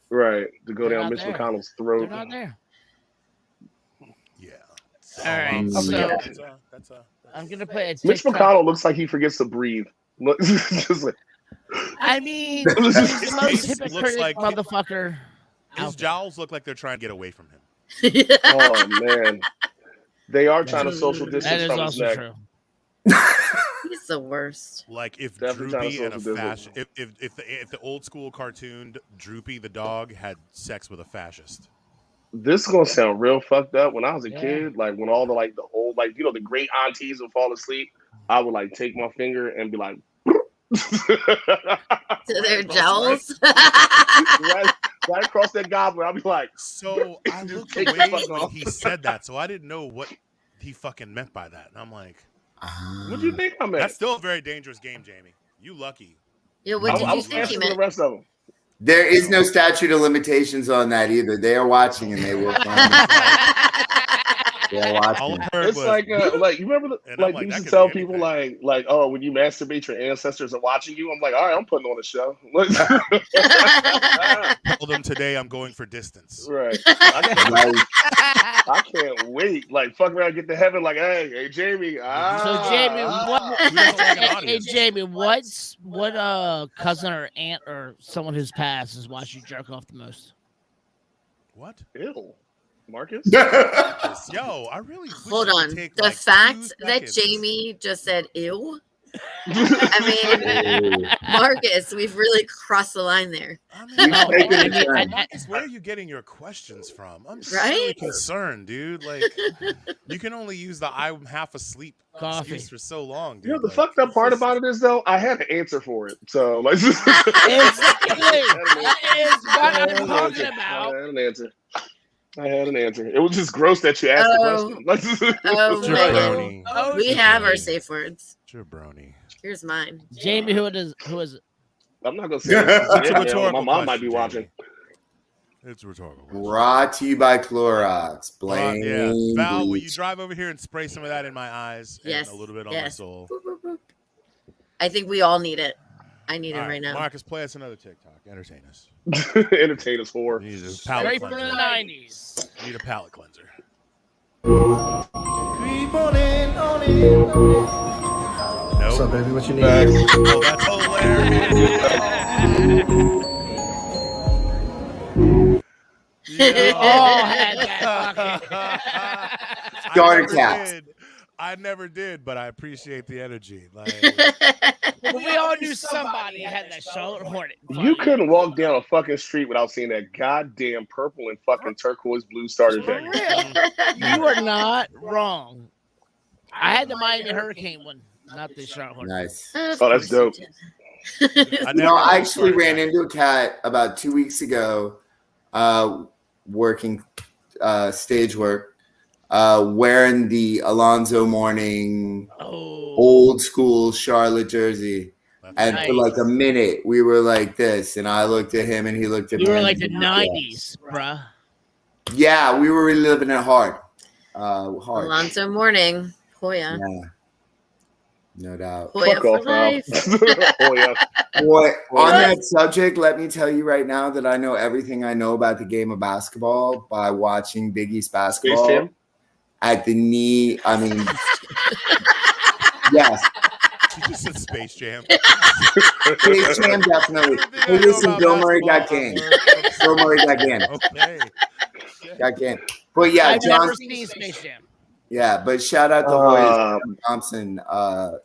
Right. To go down Mitch McConnell's throat. They're not there. Yeah. All right. So I'm gonna play a Mitch McConnell looks like he forgets to breathe. Just like, I mean, he's the most hypocritical like motherfucker. His jowls look like they're trying to get away from him. Oh man, they are trying to social distance from his neck. True. He's the worst. Like if Definitely Droopy and a fascist, if the old school cartoon Droopy the dog had sex with a fascist. This is gonna sound real fucked up. When I was a kid, like when all the like the old like you know the great aunties would fall asleep, I would like take my finger and be like to their jowls. right across that goblet. I'll be like, so I looked away when he said that, so I didn't know what he fucking meant by that. And I'm like, what do you think I meant? That's still a very dangerous game, Jamie. You lucky. Yeah, what did you think he meant? The rest of them. There is no statute of limitations on that either. They are watching and they will. They're watching. It's like you remember like they used to tell people like oh when you masturbate your ancestors are watching you. I'm like, all right, I'm putting on a show. Told them today I'm going for distance. Right. I can't wait. Like fuck around, get to heaven. Like hey Jamie. So Jamie, what cousin or aunt or someone who's passed has watched you jerk off the most? What? Ew. Marcus? Yo, I really hold on. The fact that Jamie just said ew. I mean, Marcus, we've really crossed the line there. Where are you getting your questions from? I'm really concerned, dude. Like, you can only use the I'm half asleep excuse for so long, dude. You know, the fucked up part about it is, though, I had an answer for it. So, like, exactly. That is what I'm talking about. I had an answer. It was just gross that you asked the question. Oh, we have our safe words. Jabroni. Here's mine. Jamie, who is it? I'm not gonna say it. My mom might be watching. It's rhetorical. Brought to you by Clorox. Blame. Val, will you drive over here and spray some of that in my eyes Yes. and a little bit on my soul? Boop, boop, boop. I think we all need it. I need it right now. Marcus, play us another TikTok. Entertain us. Entertain us for. You need a palate Straight from cleanser. the 90s. You need a palate cleanser. Creep on in, on in. Nope. What's up, baby? What you need? Oh, that's hilarious. Starter caps. I never did, but I appreciate the energy. Like, we all knew somebody had that Charlotte Hornet. You couldn't walk down a fucking street without seeing that goddamn purple and fucking turquoise blue starter jacket. You are not wrong. I had the Miami Hurricane one, not the Charlotte Hornet. Nice. Oh, that's dope. I actually ran into a cat about 2 weeks ago, working stage work. Wearing the Alonzo Mourning old school Charlotte jersey. And for like a minute, we were like this. And I looked at him and he looked at me. We were like the 90s, bruh. Yeah, we were really living it hard. Hard. Alonzo Mourning. Hoya. Yeah. No doubt. Hoya for life. Boy, on that subject, let me tell you right now that I know everything I know about the game of basketball by watching Big East basketball. Space Jam? At the knee, I mean, yes. You just said Space Jam. Space Jam, definitely. Hey, listen, Bill Murray got game. Bill Murray got game. Okay. Got game. But yeah, I've John. never seen Space Jam. Yeah, but shout out to John Thompson.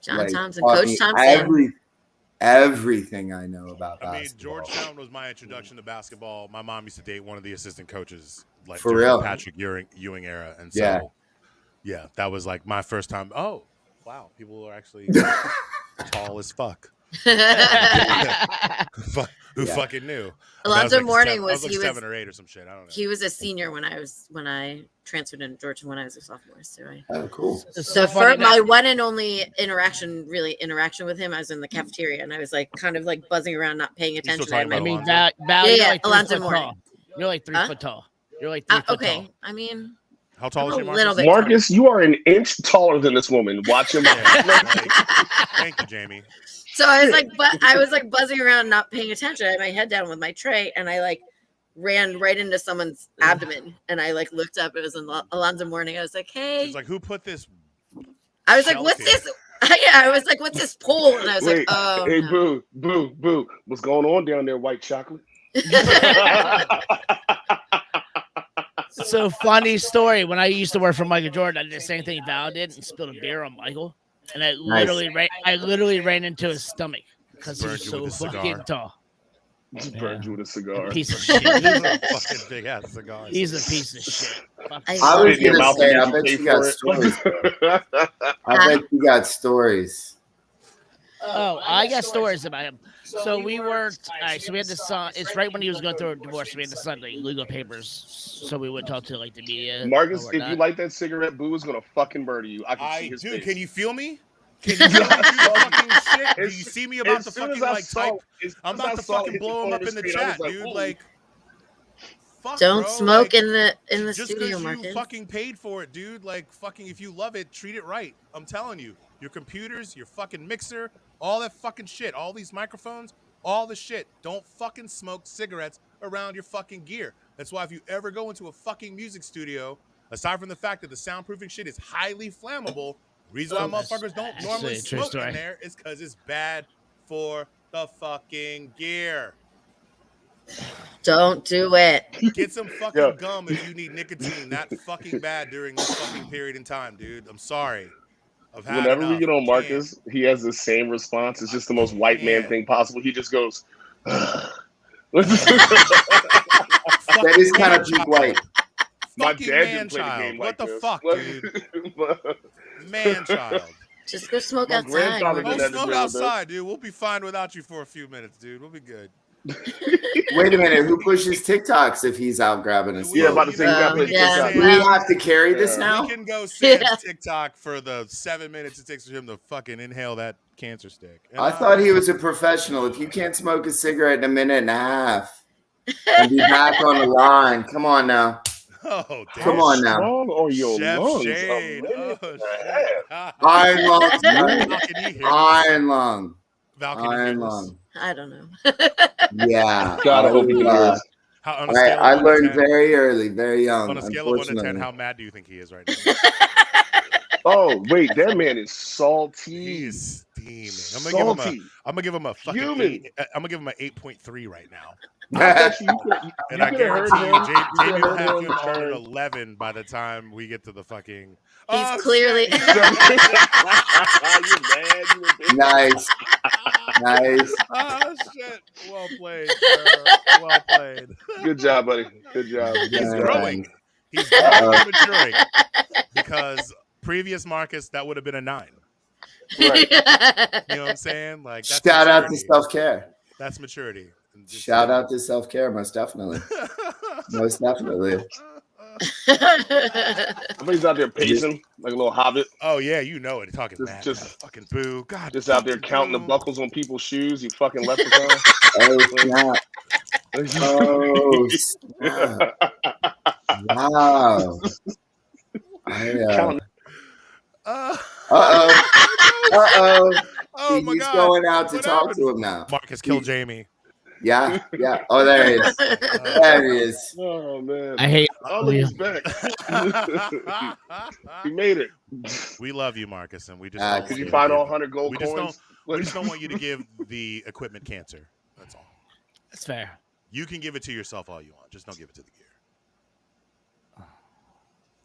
John Thompson, Coach Thompson. Everything I know about basketball. I mean, Georgetown was my introduction to basketball. My mom used to date one of the assistant coaches, like For during real? the Patrick Ewing era, and so yeah, that was like my first time. Oh, wow, people are actually tall as fuck. Who fucking knew? Alonzo Mourning was 7 or 8 or some shit. I don't know. He was a senior when I transferred into Georgia when I was a sophomore. So cool. So for my one and only interaction with him, I was in the cafeteria and I was like kind of like buzzing around, not paying attention. I mean, Val, you're like Alonzo Mourning. You're like 3 foot tall. You're like 3 foot tall. I mean, how tall is you, Marcus? Marcus, you are an inch taller than this woman. Watch him. Thank you, Jamie. So I was like buzzing around, not paying attention. I had my head down with my tray, and I like ran right into someone's abdomen. And I like looked up. It was Alonzo Mourning. I was like, "Hey." She's like, "Who put this?" I was like, "What's this?" Yeah, I was like, "What's this pole?" And I was like, "Oh." Hey, no. boo. What's going on down there, white chocolate? So funny story. When I used to work for Michael Jordan, I did the same thing Val did and spilled a beer on Michael. And I literally ran into his stomach because he's so fucking tall. Just burned you with a cigar. Piece of shit. He's a fucking big ass cigar. He's a piece of shit. I was gonna say, I bet you got stories. I bet you got stories. Oh, I got stories about him. So we worked. So we had the son. It's right when he was going through a divorce. We had to sign like legal papers, so we would talk to like the media. Marcus, if you light that cigarette, Boo is gonna fucking murder you. I can see his face. Can you feel me? Can you feel the fucking shit? Do you see me about to fucking like type? I'm about to fucking blow him up in the chat, dude. Like, fuck, don't bro. smoke like, in the just studio, you Marcus. Fucking paid for it, dude. Like, fucking, if you love it, treat it right. I'm telling you, your computers, your fucking mixer, all that fucking shit, all these microphones, all the shit. Don't fucking smoke cigarettes around your fucking gear. That's why if you ever go into a fucking music studio, aside from the fact that the soundproofing shit is highly flammable, the reason why motherfuckers don't normally smoke in there is because it's bad for the fucking gear. Don't do it. Get some fucking gum if you need nicotine. That fucking bad during this fucking period in time, dude. I'm sorry. Whenever we get on Marcus, he has the same response. It's just the most white man thing possible. He just goes, that is kind of peak white. My dad didn't play the game like this. What the fuck, dude? Man-child. Just go smoke outside. Go smoke outside, dude. We'll be fine without you for a few minutes, dude. We'll be good. Wait a minute. Who pushes TikToks if he's out grabbing his? Yeah, about to say we have to carry this now. We can go see TikTok for the 7 minutes it takes for him to fucking inhale that cancer stick. I thought he was a professional. If you can't smoke a cigarette in a minute and a half, and be back on the line. Come on now. Oh, damn. Come on now. Strong on your Chef lungs. Shade. A minute Oh, and a half. shit. Iron lung. Val, can you hear me? Iron lung. Val, can you Iron hear us? lung. I don't know. Yeah. God, I hope you can hear us. How, on a scale I of 1 to learned 10, very early, very young. on a scale of 1 to 10, Unfortunately. how mad do you think he is right now? Oh, wait, that man is salty. He's steaming. Salty. I'm gonna give him a fucking Human. 8. I'm gonna give him an 8.3 right now. I bet you And I could have heard guarantee him. you, Jamie will heard have him him on an turn. 11 by the time we get to the fucking. He's clearly. shit. You're mad. You a bitch. Nice. Nice. Oh shit! Well played, sir. Well played. Good job, buddy. Good job. He's Nice. growing. He's growing and maturing. Because previous Marcus, that would have been a 9. Right. You know what I'm saying? Like that's Shout out to maturity. self-care. That's maturity. And just- Shout out to self-care, most definitely. Most definitely. Somebody's out there pacing like a little hobbit, Oh yeah, you know it. Talking mad. just- Fucking boo. God. just out there fucking counting the boo. buckles on people's shoes. You fucking leprechaun. Oh, snap. Oh, snap. Wow. Counting- Uh-oh. Uh-oh. Oh my He's God. going out to What talk happened? to him now. Marcus killed Jamie. Yeah, yeah. Oh, there he is. There he is. Oh man. I hate Oh, all look, you. he's back. He made it. We love you, Marcus, and we just Ah, don't Did want you to find give- all 100 gold we just coins? We just don't want you to give the equipment cancer. That's all. That's fair. You can give it to yourself all you want. Just don't give it to the gear.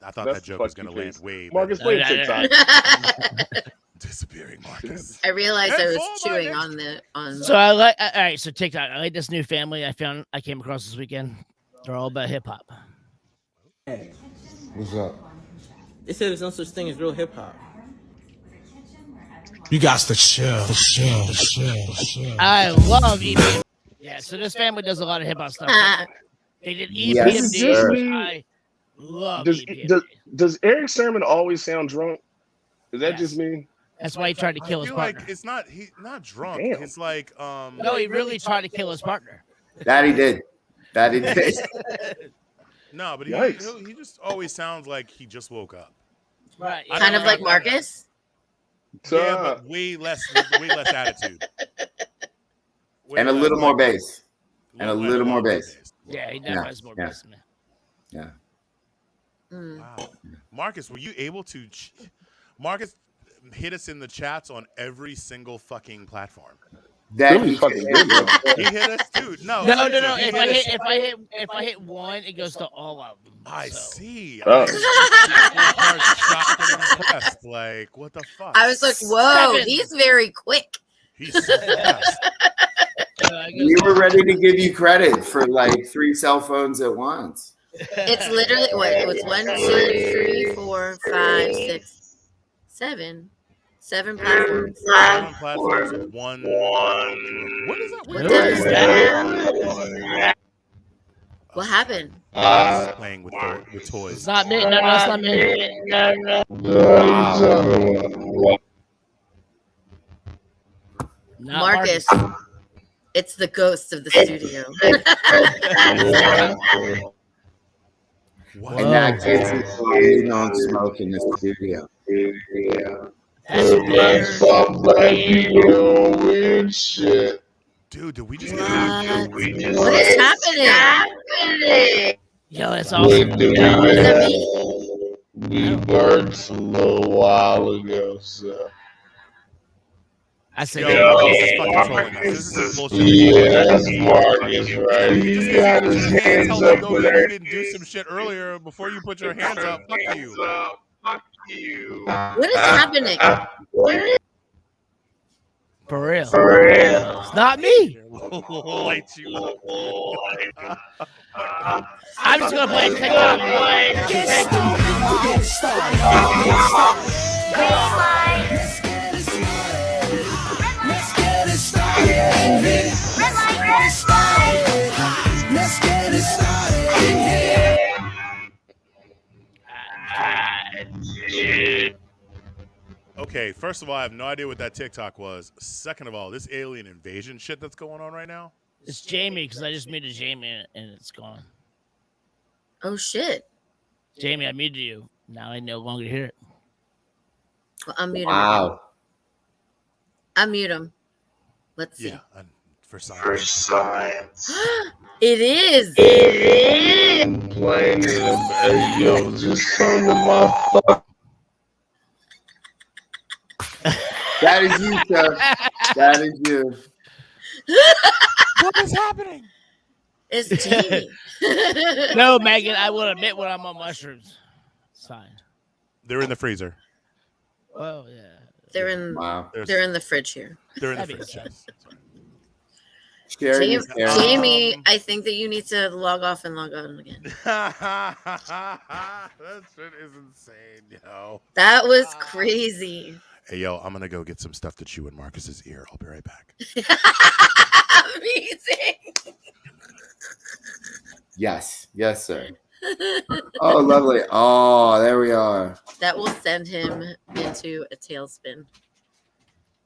I thought That's that joke was fuck you going to land face. way Marcus, better. play TikTok. Disappearing Marcus. I realized I And was all my chewing next- on the on. So I like. All right. So TikTok. I like this new family I came across this weekend. They're all about hip hop. What's up? They said there's no such thing as real hip hop. You got to chill. I love EPMD. Yeah. So this family does a lot of hip hop stuff. They did EPMD. Yes, This is just sir. me. I love Does, EPMD. does Eric Sermon always sound drunk? Is that Yes. just me? That's why he tried to I kill his feel partner. like it's not he's not drunk. Damn. It's like No, he really tried to kill his partner. That he did. That he did. no, but Yikes. he just always sounds like he just woke up. Right. I Kind know of like about that. Marcus. Yeah, but way less attitude. Way And a less, little more like, bass. And a little more bass. Yeah, he definitely has more Yeah. bass than me. Yeah. Mm. Wow. Marcus, were you able to Marcus hit us in the chats on every single fucking platform. That Really he fucking did. He hit us too. No. No. listen, he If hit us- I hit one, it goes to all of them. I so. see. Oh. I was shocked and impressed. Like, what the fuck? I was like, whoa, Seven. he's very quick. He's so fast. We were ready to give you credit for like 3 cell phones at once. It's literally what it was 1, 2, 3, 4, 5, 6, 7. 7 platforms. 7 platforms with one. What is that? What is that? What happened? Playing with toys. It's not me. No, it's not me. Not Marcus. It's the ghost of the studio. What? And that gets us why we don't smoke in the studio. Dude, did we just What? get What is happening? Yo, that's awesome. Is that me? We worked a little while ago, so I say, Yo, Yeah. Marcus is fucking trolling us. This is some bullshit. yes, Marcus, right? Just He because got you put his your hands hands held up up don't and mean you didn't do everything. some shit earlier before you put your hands up. Fuck you. Fuck you. What is happening? for real. For real. It's not me. Light you up. I'm just gonna play TikTok. Okay, first of all, I have no idea what that TikTok was. Second of all, this alien invasion shit that's going on right now. It's Jamie because I just muted Jamie and it's gone. Oh shit! Jamie, I muted you. Now I no longer hear it. Well, unmute him. Wow. Unmute him. Let's see. Yeah, for science. For science. It is. I'm playing him. Hey, yo, just turn to my fuck. That is you, sir. That is you. What is happening? It's Jamie. No, Megan, I will admit when I'm on mushrooms. It's fine. They're in the freezer. Oh yeah. They're in. Wow. They're in the fridge here. They're in the That makes fridge. sense. Sharing is caring. Jamie, I think that you need to log off and log on again. That shit is insane, yo. That was crazy. Hey, yo, I'm gonna go get some stuff to chew in Marcus's ear. I'll be right back. Amazing. Yes. Yes, sir. Oh, lovely. Oh, there we are. That will send him into a tailspin.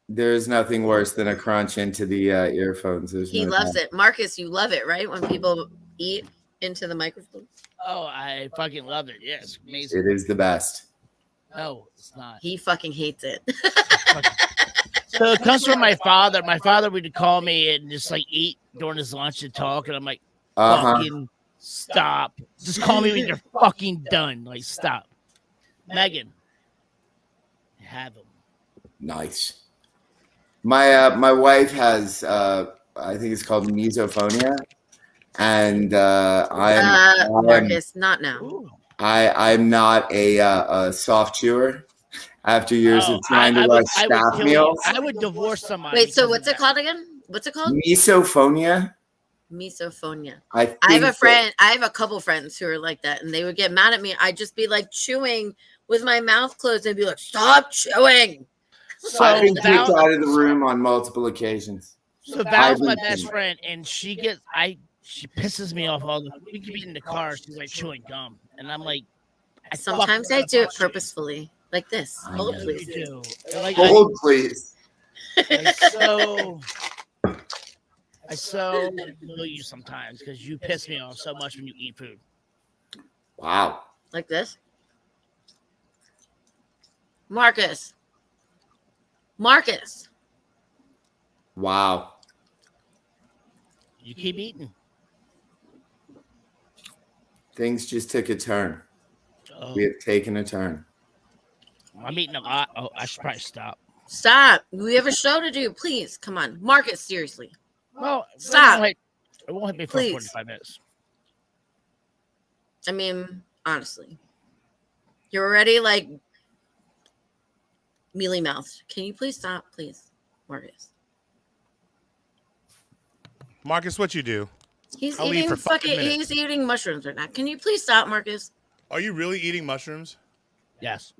There's nothing worse than a crunch into the earphones. He loves it. Marcus, you love it, right? When people eat into the microphone. Oh, I fucking love it. Yes, amazing. It is the best. No, it's not. He fucking hates it. So it comes from my father. My father would call me and just like eat during his lunch and talk, and I'm like, fucking stop. Just call me when you're fucking done. Like, stop. Megan, have him. Nice. My wife has I think it's called misophonia, and Marcus, not now. Ooh. I'm not a soft chewer. After years of trying to like staff meals, I would divorce somebody. Wait, so what's it called again? What's it called? misophonia. Misophonia. I have a friend. I have a couple friends who are like that, and they would get mad at me. I'd just be like chewing with my mouth closed, and be like, "Stop chewing." So I've been kicked Val, out of the room on multiple occasions. so Val's my best friend, and she pisses me off all the time. We could be in the car, she's like chewing gum, and I'm like, Sometimes I do it purposefully, like this. I Hold, know. please. You do. Like, Hold, please. I so know you sometimes because you piss me off so much when you eat food. Wow. Like this. Marcus. Wow. You keep eating. Things just took a turn. Oh, We have taken a turn. I'm eating a lot. Oh, I should probably stop. Stop. We have a show to do. Please, come on. Marcus, seriously. Well, Stop. It won't hit me for Please. 45 minutes. I mean, honestly. You're already like mealy mouthed. Can you please stop, please, Marcus? Marcus, what you do? He's I'll eat eating for 5 minutes. he's eating mushrooms right now. Can you please stop, Marcus? Are you really eating mushrooms? Yes.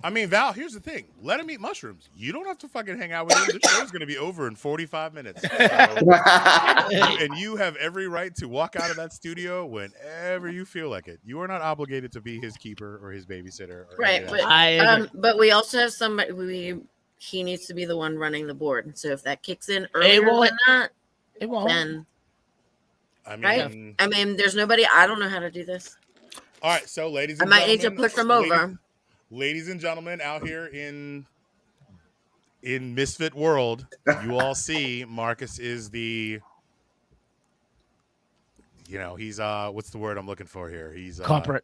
I mean, Val, here's the thing. Let him eat mushrooms. You don't have to fucking hang out with him. This show's going to be over in 45 minutes. So, and you have every right to walk out of that studio whenever you feel like it. You are not obligated to be his keeper or his babysitter. Or Right, any of but, that. but we also have somebody. He needs to be the one running the board. So if that kicks in earlier won't. than that, It won't. then I mean, right? I mean, there's nobody. I don't know how to do this. all right. So, ladies I and might need gentlemen, to push him over. Ladies and gentlemen, out here in Misfit world, you all see Marcus is the, he's what's the word I'm looking for here? He's Culprit.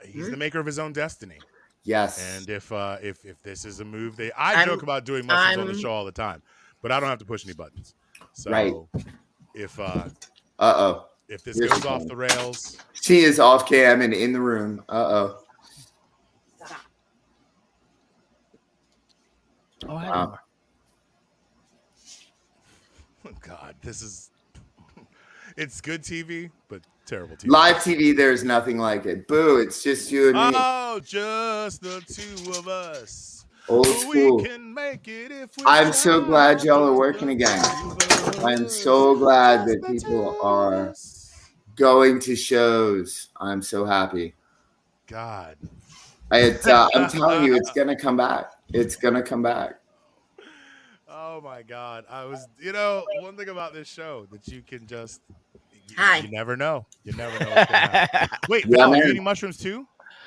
He's the maker of his own destiny. Yes. And if this is a move, I joke about doing mushrooms on the show all the time, but I don't have to push any buttons. So Right. if if this Here's goes the off thing. the rails, She is off cam and in the room. Oh, I Wow. know. God, this is it's good TV, but terrible TV. Live TV, there's nothing like it. Boo, it's just you and me. Oh, just the two of us. Old school. We can make it if we I'm so try. glad y'all are working again. I'm so glad that Just the people two are of us. going to shows. I'm so happy. God. I'm telling you, it's gonna come back. It's gonna come back. Oh Oh my God. One thing about this show that you can just, you never know. You never know what's going to happen. Wait, Val, are you eating mushrooms too?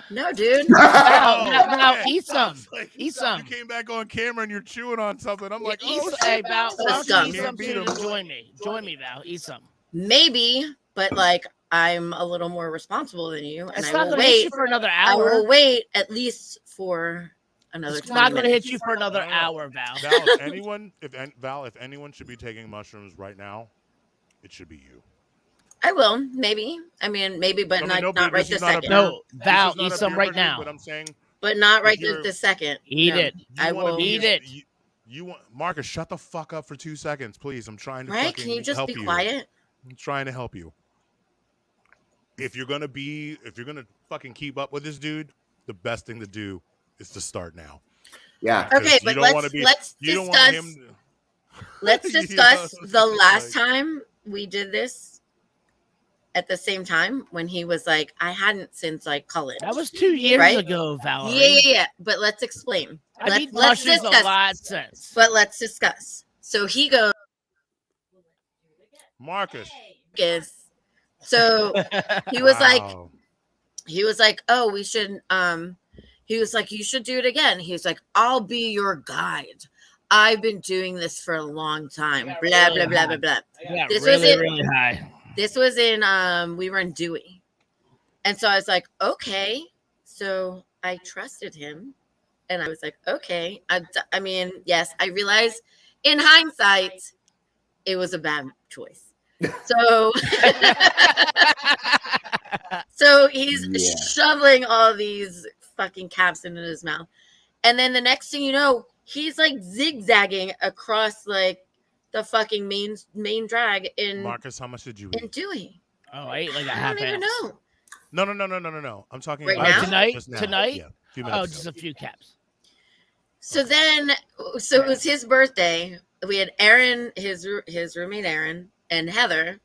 No, dude. Val, eat some. Eat some. You came back on camera and you're chewing on something. I'm like, hey, Val, why don't you eat some too? him. Join me, Val. Eat some. Maybe, but like I'm a little more responsible than you, and It's I not will going to hit wait you for another I hour. will wait at least for another. It's not going to hit you for another hour, Val. Val, if anyone should be taking mushrooms right now, it should be you. I will, maybe. I mean, maybe, but not right this second. No, Val, eat some right now. But I'm saying, but not right this second. Eat it. I will eat it. You want Marcus? Shut the fuck up for 2 seconds, please. I'm trying to. Right? Can you just be quiet? I'm trying to help you. If you're gonna fucking keep up with this dude, the best thing to do is to start now. Yeah. Okay, but let's discuss the last time we did this at the same time when he was like, I hadn't since like college. That was 2 years ago, Valerie. Yeah. But let's explain. Let's discuss a lot since. But let's discuss. So he goes, Marcus. So he was like, oh, we should. He was like, you should do it again. He was like, I'll be your guide. I've been doing this for a long time. Blah, blah, blah, blah, blah. This was really high. This was in, we were in Dewey. And so I was like, okay. So I trusted him. And I was like, okay. I mean, yes, I realized in hindsight, it was a bad choice. So, so he's shoveling all these fucking caps into his mouth. And then the next thing you know, he's like zigzagging across like the fucking main drag in Marcus. How much did you eat? In Dewey. Oh, I ate like a half. I don't even know. No. I'm talking right about now? tonight. Yeah, a few minutes just a few caps. So then, it was his birthday. We had Aaron, his roommate Aaron, and Heather.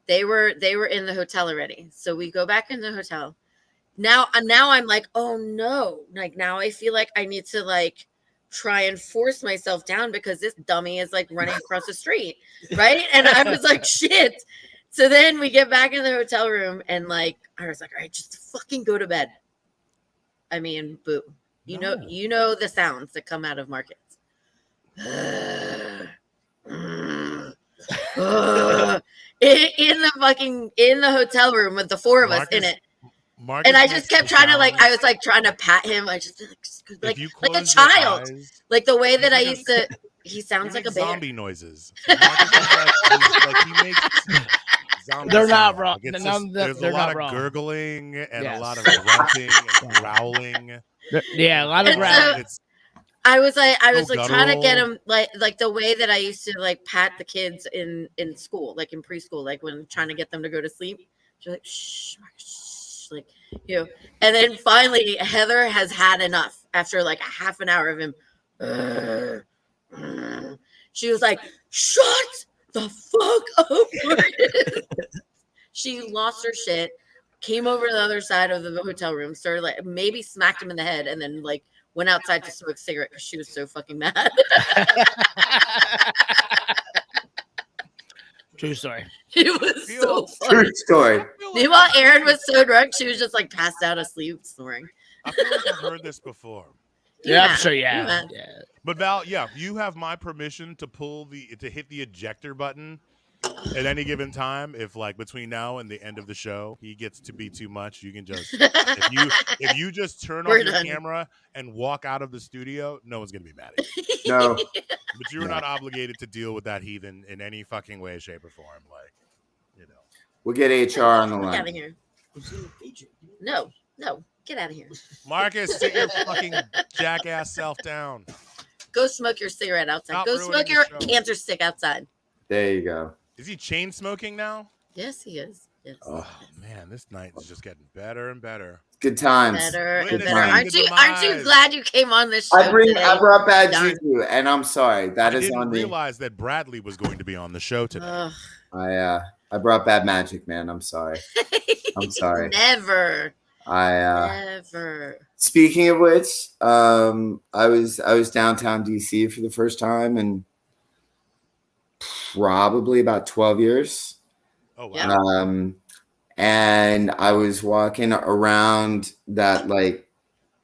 They were in the hotel already. So we go back in the hotel. Now I'm like, oh no! Like now I feel like I need to like try and force myself down because this dummy is like running across the street, right? And I was like, shit. So then we get back in the hotel room and like I was like, all right, just fucking go to bed. I mean, boo. You know the sounds that come out of Marcus. in the hotel room with the four of us in it. Marcus, and I just kept trying to I was like trying to pat him. I just like a child, like the way that I used to. He sounds like a bear. Zombie noises. He makes they're not wrong. There's a lot of gurgling and a lot of grunting and growling. Yeah, a lot of growling. I was trying to get him like the way that I used to like pat the kids in school, like in preschool, like when trying to get them to go to sleep. She's like, shh, shh, like, you know. And then finally, Heather has had enough after like a half an hour of him. She was like, shut the fuck up. She lost her shit, came over to the other side of the hotel room, started like maybe smacked him in the head, and then like went outside to smoke a cigarette because she was so fucking mad. True story. It was so funny. True story. Meanwhile, Erin was so drunk, she was just like passed out asleep, snoring. I feel like I've heard this before. Yeah, I'm sure. Yeah. But Val, you have my permission to hit the ejector button at any given time. If like between now and the end of the show, he gets to be too much, you can just if you just turn off your camera and walk out of the studio, no one's gonna be mad at you. No, but you're not obligated to deal with that heathen in any fucking way, shape, or form. Like, you know, we'll get HR on the line. Get out of here. No. Get out of here. Marcus, sit your fucking jackass self down. Go smoke your cigarette outside. Go smoke your cancer stick outside. There you go. Is he chain smoking now? Yes, he is. Yes. Oh man, this night is just getting better and better. Good times. Better and better. Aren't you glad you came on this show? I brought bad juju, and I'm sorry. I didn't realize that Bradley was going to be on the show today. I brought bad magic, man. I'm sorry. I'm sorry. Never. Never. Speaking of which, I was downtown DC for the first time, and probably about 12 years. Oh, wow. And I was walking around that, like,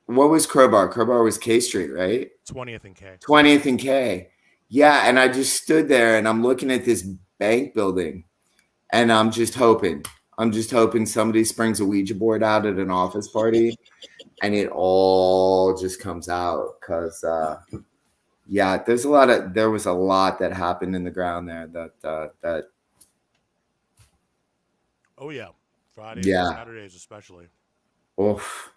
what was Crowbar? Crowbar was K Street, right? 20th and K. 20th and K. Yeah, and I just stood there and I'm looking at this bank building and I'm just hoping somebody springs a Ouija board out at an office party and it all just comes out because yeah, there was a lot that happened in the ground there that Oh yeah. Fridays Yeah. and Saturdays especially. oof,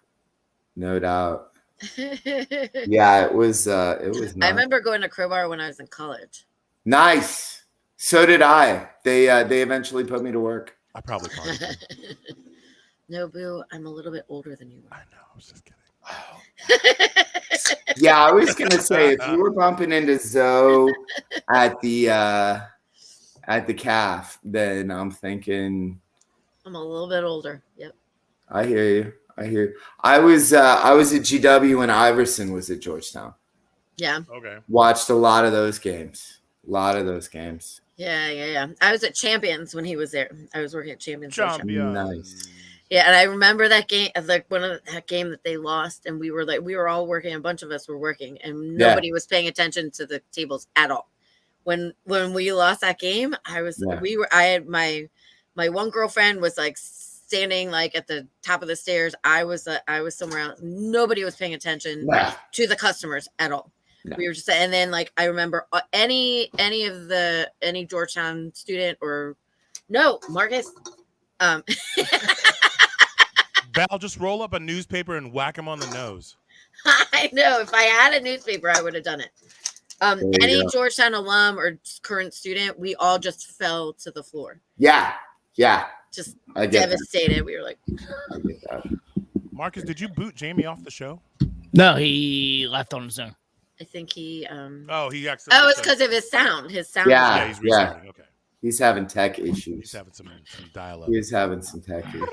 no doubt. Yeah, it was nice. I remember going to Crowbar when I was in college. Nice. So did I. They eventually put me to work. I probably did. No, Boo, I'm a little bit older than you I are. know. I was just kidding. Yeah, I was gonna say if you were bumping into Zoe at the calf, then I'm thinking I'm a little bit older. Yep. I hear you. I was at GW when Iverson was at Georgetown. Yeah. Okay. Watched a lot of those games. Yeah. I was at Champions when he was there. I was working at Champions. Nice. Yeah, and I remember that game, like that game that they lost, and we were all working. A bunch of us were working, and nobody was paying attention to the tables at all. When we lost that game, I had my one girlfriend was like standing like at the top of the stairs. I was somewhere else. Nobody was paying attention to the customers at all. No. We were just, and then like I remember any Georgetown student or no Marcus. Val, just roll up a newspaper and whack him on the nose. I know. If I had a newspaper, I would have done it. Any Georgetown alum or current student, we all just fell to the floor. Yeah. Just I get devastated. that. We were like, I get that. Marcus, did you boot Jamie off the show? No, he left on his own. I think he. Oh, he accidentally. Oh, it's because of his sound. His sound. Yeah, he's restarting. Okay. He's having tech issues. He's having some dial-up. He's having some tech issues.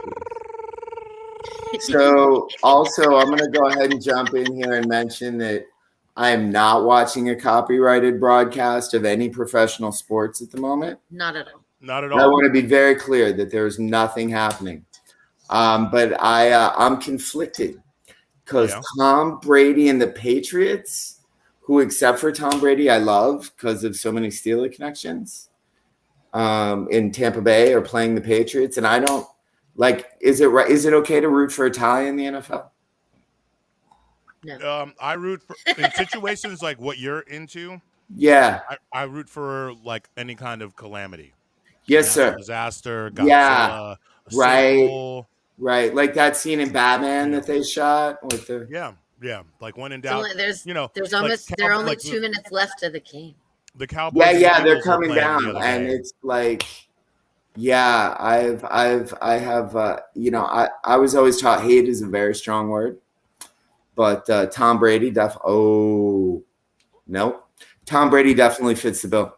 So also, I'm going to go ahead and jump in here and mention that I am not watching a copyrighted broadcast of any professional sports at the moment. Not at all. Not at I all. want to be very clear that there's nothing happening. But I'm conflicted because Tom Brady and the Patriots, who except for Tom Brady, I love because of so many Steeler connections in Tampa Bay, are playing the Patriots, and I don't. Like, is it okay to root for a tie in the NFL? No. I root for in situations like what you're into. Yeah. I root for like any kind of calamity. Yes, sir. Disaster, Godzilla, right. Like that scene in Batman that they shot with the yeah. Like when in doubt, there's almost like there are only 2 minutes left of the game. The Cowboys. Yeah, they're coming down, and it's like. Yeah, I was always taught hate is a very strong word, but Tom Brady Tom Brady definitely fits the bill,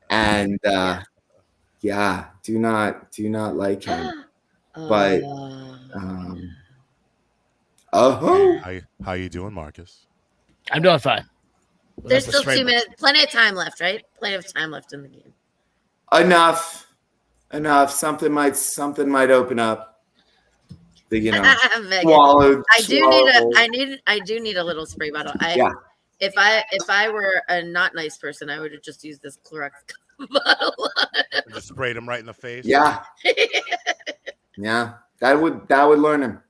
and do not like him, but how you doing, Marcus? I'm doing fine. There's still 2 minutes, plenty of time left, right? Plenty of time left in the game. Enough. Something might open up. Swallowed. I do need a little spray bottle. If I were a not nice person, I would have just used this Clorox bottle. And just sprayed him right in the face. Yeah. Yeah. That would learn him.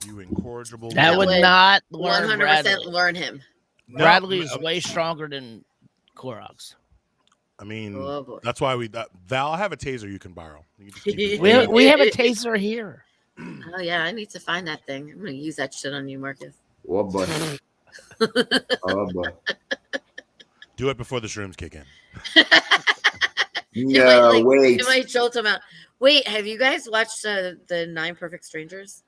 You incorrigible. That would not learn 100% learn him. Bradley is way stronger than Clorox. I mean, that's why Val, I have a taser you can borrow. You can just keep we have a taser here. Oh yeah, I need to find that thing. I'm gonna use that shit on you, Marcus. Oh boy. Do it before the shrooms kick in. Wait. It might jolt him out. Wait, have you guys watched the 9 Perfect Strangers?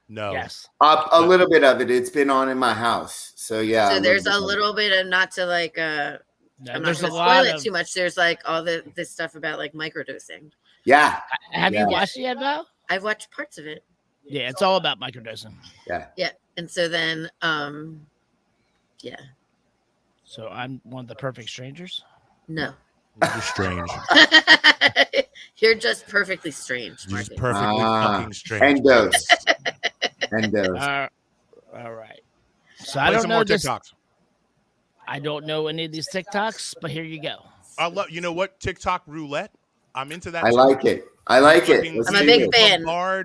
No. Yes. A little bit of it. It's been on in my house. So yeah. So there's a little bit of, not to like I'm not gonna spoil it too much. There's like all this stuff about like microdosing. Yeah. Have you watched it yet, Val? I've watched parts of it. Yeah, it's all about microdosing. Yeah. Yeah. And so then So I'm one of the perfect strangers? No. You're strange. You're just perfectly strange, You're just Marcus. perfectly fucking strange. And dose. And dose. All right. So I Play don't some know more this. TikToks. I don't know any of these TikToks, but here you go. I love. You know what? TikTok roulette. I'm into that. I too. like it. I like it. I'm a big fan.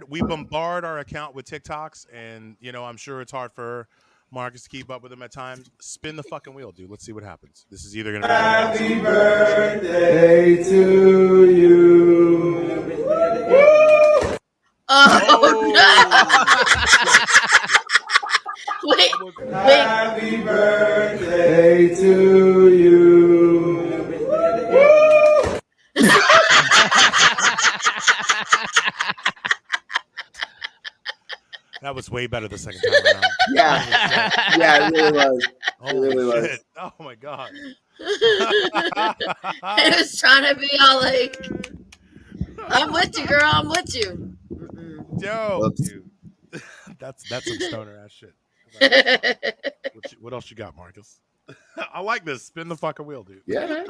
We bombard our account with TikToks, and I'm sure it's hard for Marcus to keep up with them at times. Spin the fucking wheel, dude. Let's see what happens. This is either gonna be Happy birthday to you. Oh, no. Wait. Happy birthday to you. That was way better the second time around. Yeah, it really was. Holy really shit. Oh my god. I was trying to be all like, I'm with you, girl. I'm with you. Yo, dude. That's some stoner ass shit. What else you got, Marcus? I like this. Spin the fucking wheel, dude. Yeah.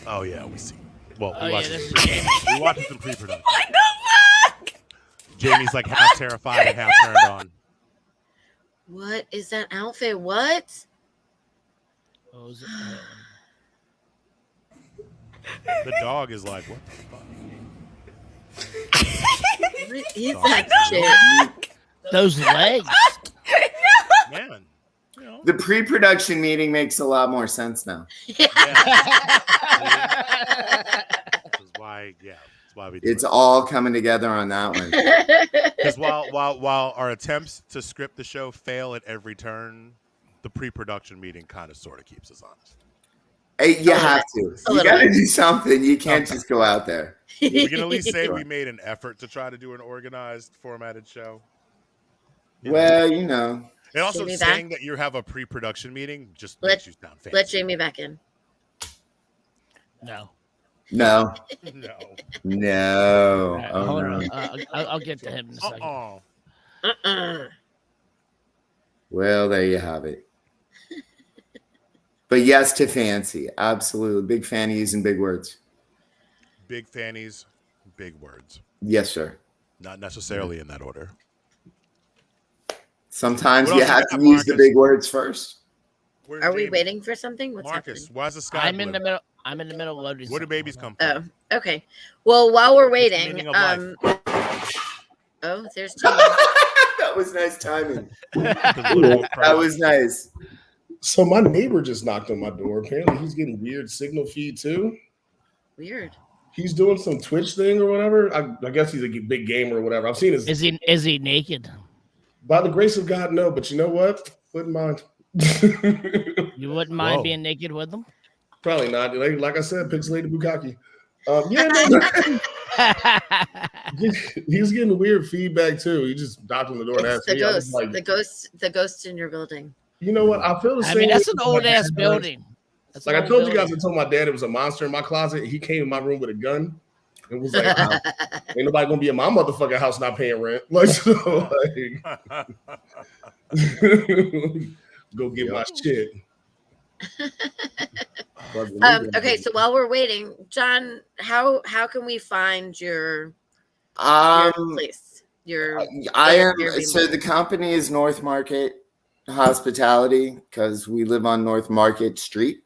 Oh yeah, we see. Well, Oh, yeah, this is Jamie. we watched some pre-production. Jamie's like half terrified and half turned on. What is that outfit? What? What was it? The dog is like, what the fuck? What is that shit? Those legs. Man. The pre-production meeting makes a lot more sense now. That's why we do It's it. all coming together on that one. Because while our attempts to script the show fail at every turn, the pre-production meeting kind of sort of keeps us honest. Hey, you have to. You got to do something. You can't just go out there. We can at least say we made an effort to try to do an organized, formatted show. Well, you know. And also Jamie saying back? that you have a pre-production meeting just Let- makes you sound fancy. Let Jamie back in. No. No. No. No. All right, Oh, hold no. on. I'll get to him in a second. Uh-uh. Well, there you have it. But yes to fancy. Absolutely. Big fan of using big words. Big fannies, big words. Yes, sir. Not necessarily in that order. Sometimes What you else have you to got, use the Marcus? big words first. Where's Are we Jamie? waiting for something? What's Marcus, happening? why's the sky I'm in blue? the middle. I'm in the middle of loading. Where do something. babies come from? Oh, okay. Well, while we're What's the waiting, meaning of life? oh, there's Jamie. That was nice timing. That was nice. So my neighbor just knocked on my door. Apparently he's getting weird signal feed too. Weird. He's doing some Twitch thing or whatever. I guess he's a big gamer or whatever. I've seen his. Is he naked? By the grace of God, no. But you know what? Wouldn't mind. You wouldn't mind Whoa. being naked with them? Probably not. Like I said, pixelated bukkake. Yeah, no, he's getting weird feedback too. He just knocked on the door and It's asked the me. I was ghost. like, The ghost in your building. you know what? I feel the I same. mean, that's way an as old my ass dad. building. That's Like an I old told you guys, I building. told my dad it was a monster in my closet. He came in my room with a gun and was like, "Ain't nobody gonna be in my motherfucking house not paying rent." Like, so, like go get my shit. Okay, so while we're waiting, John, how can we find your place? I am. Airbnb. So the company is North Market Hospitality because we live on North Market Street,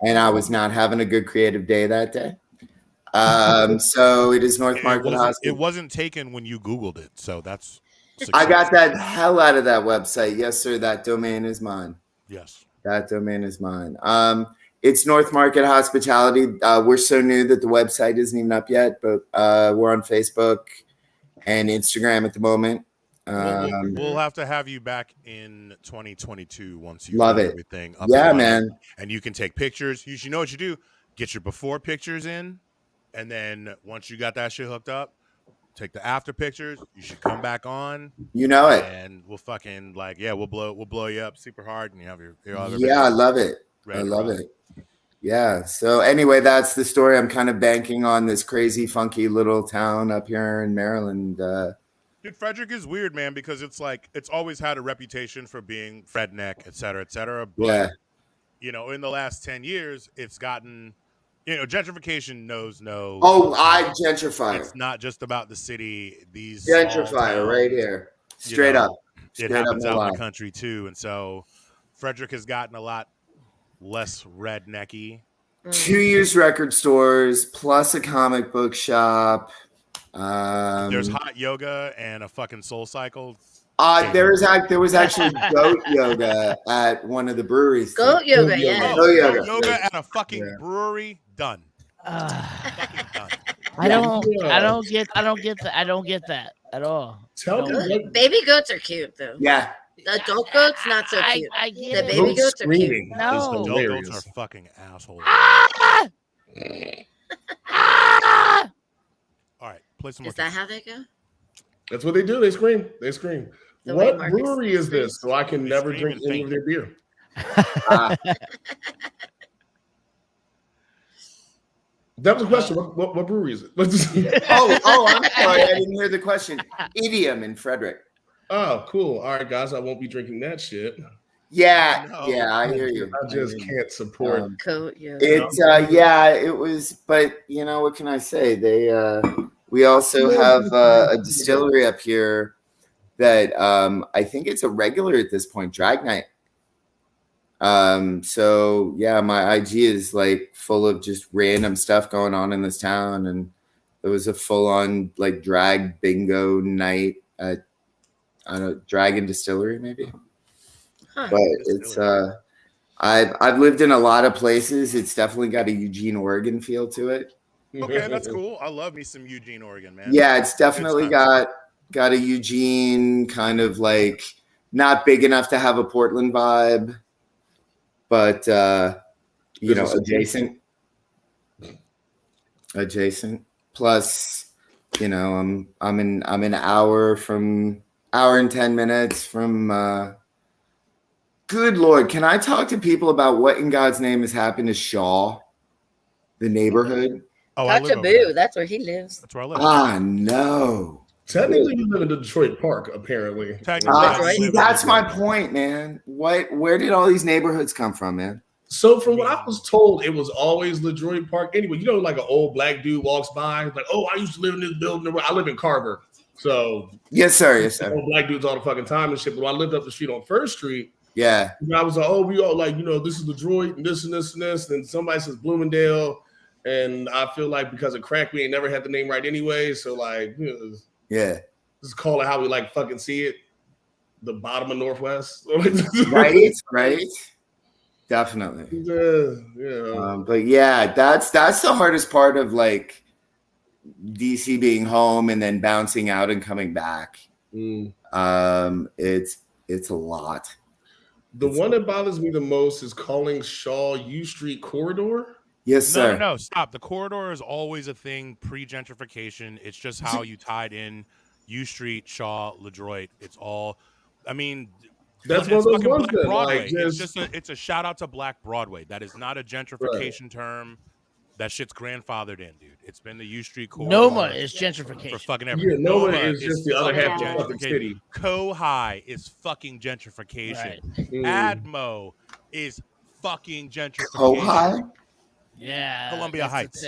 and I was not having a good creative day that day. So it is North Market Hospitality. It wasn't taken when you Googled it, so that's. I got that hell out of that website. Yes, sir. That domain is mine. Yes. That domain is mine. It's North Market Hospitality. We're so new that the website isn't even up yet, but we're on Facebook and Instagram at the moment. We'll have to have you back in 2022 once you Love have it. everything up. Yeah, and running. man. And you can take pictures. You know what you do? Get your before pictures in, and then once you got that shit hooked up, take the after pictures. You should come back on. You know it. And we'll fucking we'll blow you up super hard, and you have your other. Yeah, I love it. I love it. Yeah. So anyway, that's the story. I'm kind of banking on this crazy, funky little town up here in Maryland. Dude, Frederick is weird, man, because it's like it's always had a reputation for being redneck, et cetera, et cetera. But Yeah. in the last 10 years, it's gotten, gentrification knows no. Oh, gentrifier. It's not just about the city. These gentrifier right here, straight up. It happens out in the country too, and so Frederick has gotten a lot less rednecky. 2 used record stores plus a comic book shop. There's hot yoga and a fucking Soul Cycle. There was actually goat yoga at one of the breweries. Goat yoga, yeah. Goat yoga at a fucking brewery. Done. Fucking done. I don't get that at all. Baby goats are cute though. Yeah. The adult goats not so cute. I get the baby goats are cute. No, adult goats are fucking assholes. All right, play some more. Is that how they go? That's what they do. They scream. The What brewery is this? So I can never drink any of their beer. That was a question. What brewery is it? I'm sorry. I didn't hear the question. Idiom in Frederick. Oh, cool. All right, guys. I won't be drinking that shit. Yeah, I hear you. I just can't support. It was, but what can I say? We also have a distillery up here that I think it's a regular at this point, Drag Night. So yeah, my IG is like full of just random stuff going on in this town, and it was a full-on like drag bingo night at Dragon Distillery maybe. Huh. But it's I've lived in a lot of places. It's definitely got a Eugene, Oregon feel to it. Okay, that's cool. I love me some Eugene, Oregon, man. Yeah, it's definitely got a Eugene kind of like not big enough to have a Portland vibe, but adjacent. Plus, I'm an hour and 10 minutes from. Good Lord, can I talk to people about what in God's name has happened to Shaw, the neighborhood? CrushingBoo, that's where he lives. That's where I live. No. Technically, you live in Detroit Park, apparently. That's my point, man. Where did all these neighborhoods come from, man? So from what I was told, it was always LaDroit Park. Anyway, like an old black dude walks by, like, oh, I used to live in this building. I live in Carver. So yes, sir. Old black dudes all the fucking time and shit. But when I lived up the street on First Street, yeah, I was like, oh, we all like, this is LaDroit and this and this and this. And somebody says Bloomingdale. And I feel like because of crack, we ain't never had the name right anyway. So like, just call it how we like fucking see it. The bottom of Northwest. Right. Definitely. Yeah. But yeah, that's the hardest part of like DC being home and then bouncing out and coming back. It's a lot. The one that bothers me the most is calling Shaw U Street Corridor. Yes, sir. No, stop. The corridor is always a thing pre-gentrification. It's just how you tied in U Street, Shaw, LaDroit. It's all, I mean, that's one of those ones. Broadway. It's a shout out to Black Broadway. That is not a gentrification term. That shit's grandfathered in, dude. It's been the U Street corridor. Noma is gentrification. For fucking everything. Yeah, Noma is just the other half of the city. Co-High is fucking gentrification. Right. Admo is fucking gentrification. Co-High? Yeah. Columbia Heights.